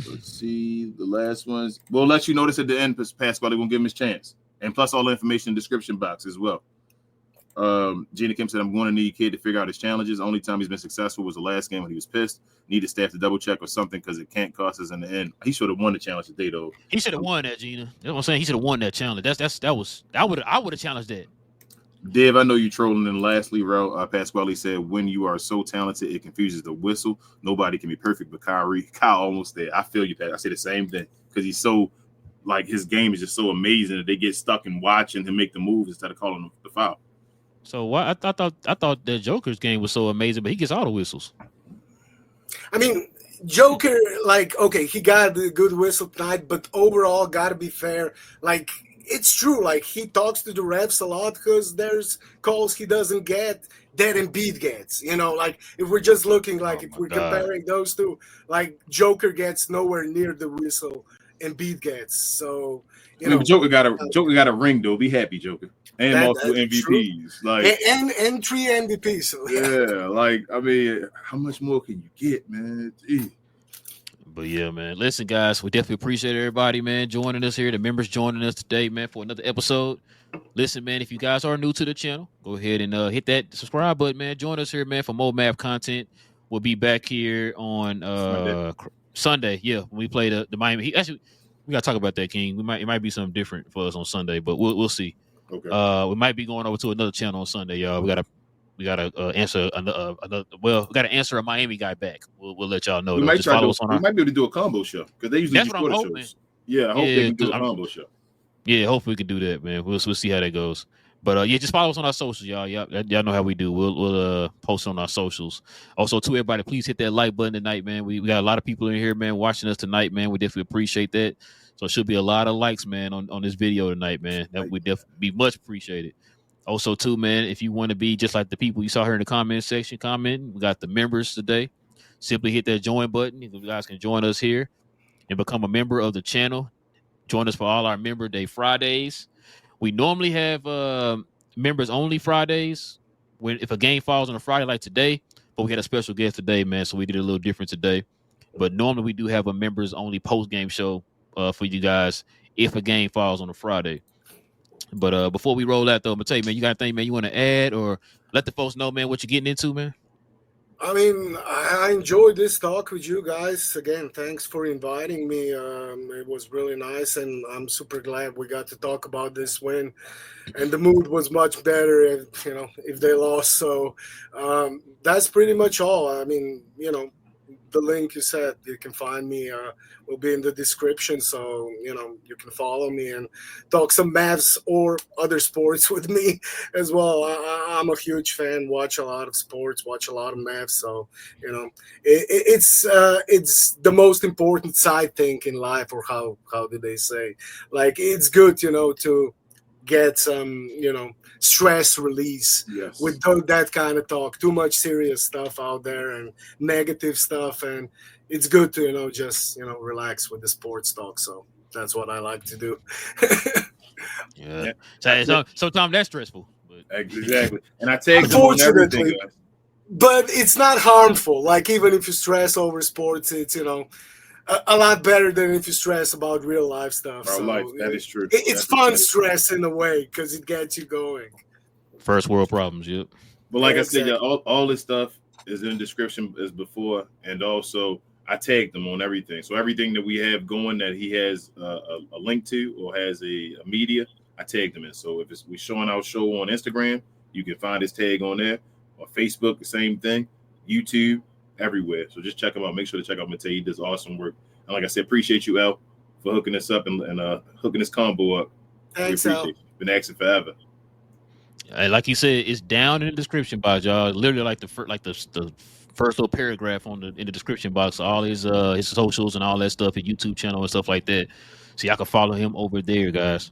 Let's see the last ones. We'll let you notice at the end, Pasquale won't give him his chance. And plus all the information in the description box as well. Gina Kim said, I'm going to need Kid to figure out his challenges. Only time he's been successful was the last game when he was pissed. Need the staff to double check or something because it can't cost us in the end. He should have won the challenge today, though. He should have won that, Gina. That's what I'm saying. He should have won that challenge. I would have challenged that. Div, I know you trolling. And lastly, Pasquale said, when you are so talented, it confuses the whistle. Nobody can be perfect, but Kyle almost there. I feel you, Pat. I say the same thing because he's so, like, his game is just so amazing that they get stuck in watching him make the moves instead of calling the foul. So why I thought the Joker's game was so amazing, but he gets all the whistles. I mean, Joker, like, okay, he got the good whistle tonight, but overall, gotta be fair. Like, it's true. Like, he talks to the refs a lot because there's calls he doesn't get that Embiid gets. Like, if we're just looking, like, if we're comparing those two, like, Joker gets nowhere near the whistle Embiid gets. So, Joker got a ring though. Be happy, Joker. And multiple MVPs, true. Like and 3 MVPs. So, yeah, like I mean, how much more can you get, man? Gee. But yeah, man. Listen, guys, we definitely appreciate everybody, man, joining us here. The members joining us today, man, for another episode. Listen, man, if you guys are new to the channel, go ahead and hit that subscribe button, man. Join us here, man, for more Mav content. We'll be back here on Sunday. Yeah, when we play the Miami Heat. Actually, We gotta talk about that, King. It might be something different for us on Sunday, but we'll see. Okay. We might be going over to another channel on Sunday, y'all. We gotta answer another. Well, we gotta answer a Miami guy back. We'll let y'all know. We might Just follow us on we our. might be able to do a combo show because they usually That's do what I'm shorter hoping. shows. Yeah, I hope they can do a combo show. Yeah, hopefully we can do that, man. We'll see how that goes. But yeah, just follow us on our socials, y'all. Y'all know how we do. We'll post on our socials. Also, to everybody, please hit that like button tonight, man. We got a lot of people in here, man, watching us tonight, man. We definitely appreciate that. So it should be a lot of likes, man, on this video tonight, man. That would definitely be much appreciated. Also, too, man, if you want to be just like the people you saw here in the comment section commenting, we got the members today. Simply hit that join button. You guys can join us here and become a member of the channel. Join us for all our Member Day Fridays. We normally have members only Fridays if a game falls on a Friday like today, but we had a special guest today, man, so we did a little different today. But normally we do have a members only post game show for you guys if a game falls on a Friday. But before we roll out, though, I'm gonna tell you, man, you got anything, man, you want to add or let the folks know, man, what you're getting into, man? I mean, I enjoyed this talk with you guys. Again, thanks for inviting me. It was really nice, and I'm super glad we got to talk about this win. And the mood was much better, if they lost. So that's pretty much all. I mean, the link you said, you can find me, will be in the description. So, you can follow me and talk some Mavs or other sports with me as well. I'm a huge fan, watch a lot of sports, watch a lot of Mavs. So, it's the most important side thing in life, or how do they say? Like, it's good, to get some, stress release with that kind of talk. Too much serious stuff out there and negative stuff, and it's good to just relax with the sports talk. So that's what I like to do. Yeah. So sometimes that's stressful. But. Exactly. And I take them on everything. But it's not harmful. Like, even if you stress over sports, it's a lot better than if you stress about real life stuff. Our life, that is true. It's fun stress in a way because it gets you going. First world problems, yep. But like I said, all this stuff is in the description as before, and also I tagged them on everything. So everything that we have going that he has a link to or has a media, I tagged them in. So if we're showing our show on Instagram, you can find his tag on there. Or Facebook, the same thing. YouTube, everywhere. So just check him out. Make sure to check out Matej. He does awesome work. And like I said, appreciate you, Al, for hooking us up and hooking this combo up. Thanks, Al. Been asking forever. And like you said, it's down in the description box, y'all. Literally, like the first little paragraph in the description box. All his socials and all that stuff, his YouTube channel and stuff like that. So y'all can follow him over there, guys.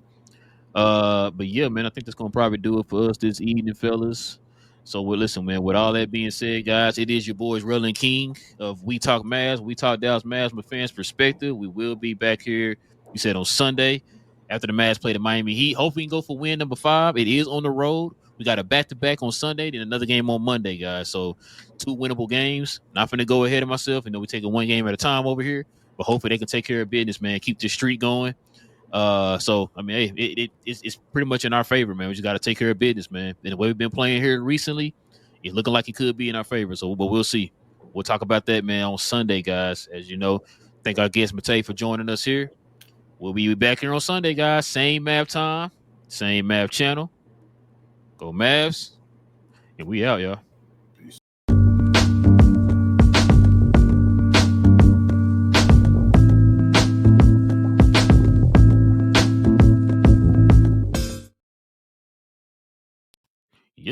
But yeah, man, I think that's gonna probably do it for us this evening, fellas. So listen, man, with all that being said, guys, it is your boys Relle and King of We Talk Mavs. We Talk Dallas Mavs from a fan's perspective. We will be back here, we said, on Sunday after the Mavs play the Miami Heat. Hopefully we can go for win number 5. It is on the road. We got a back-to-back on Sunday, then another game on Monday, guys. So 2 winnable games. Not going to go ahead of myself. We're taking 1 game at a time over here. But hopefully they can take care of business, man. Keep this streak going. So I mean, hey, it's pretty much in our favor, man. We just got to take care of business, man. And the way we've been playing here recently, it's looking like it could be in our favor. So, but we'll see. We'll talk about that, man, on Sunday, guys. As you know, thank our guest Matej for joining us here. We'll be back here on Sunday, guys. Same Mav time, same Mav channel. Go Mavs, and we out, y'all.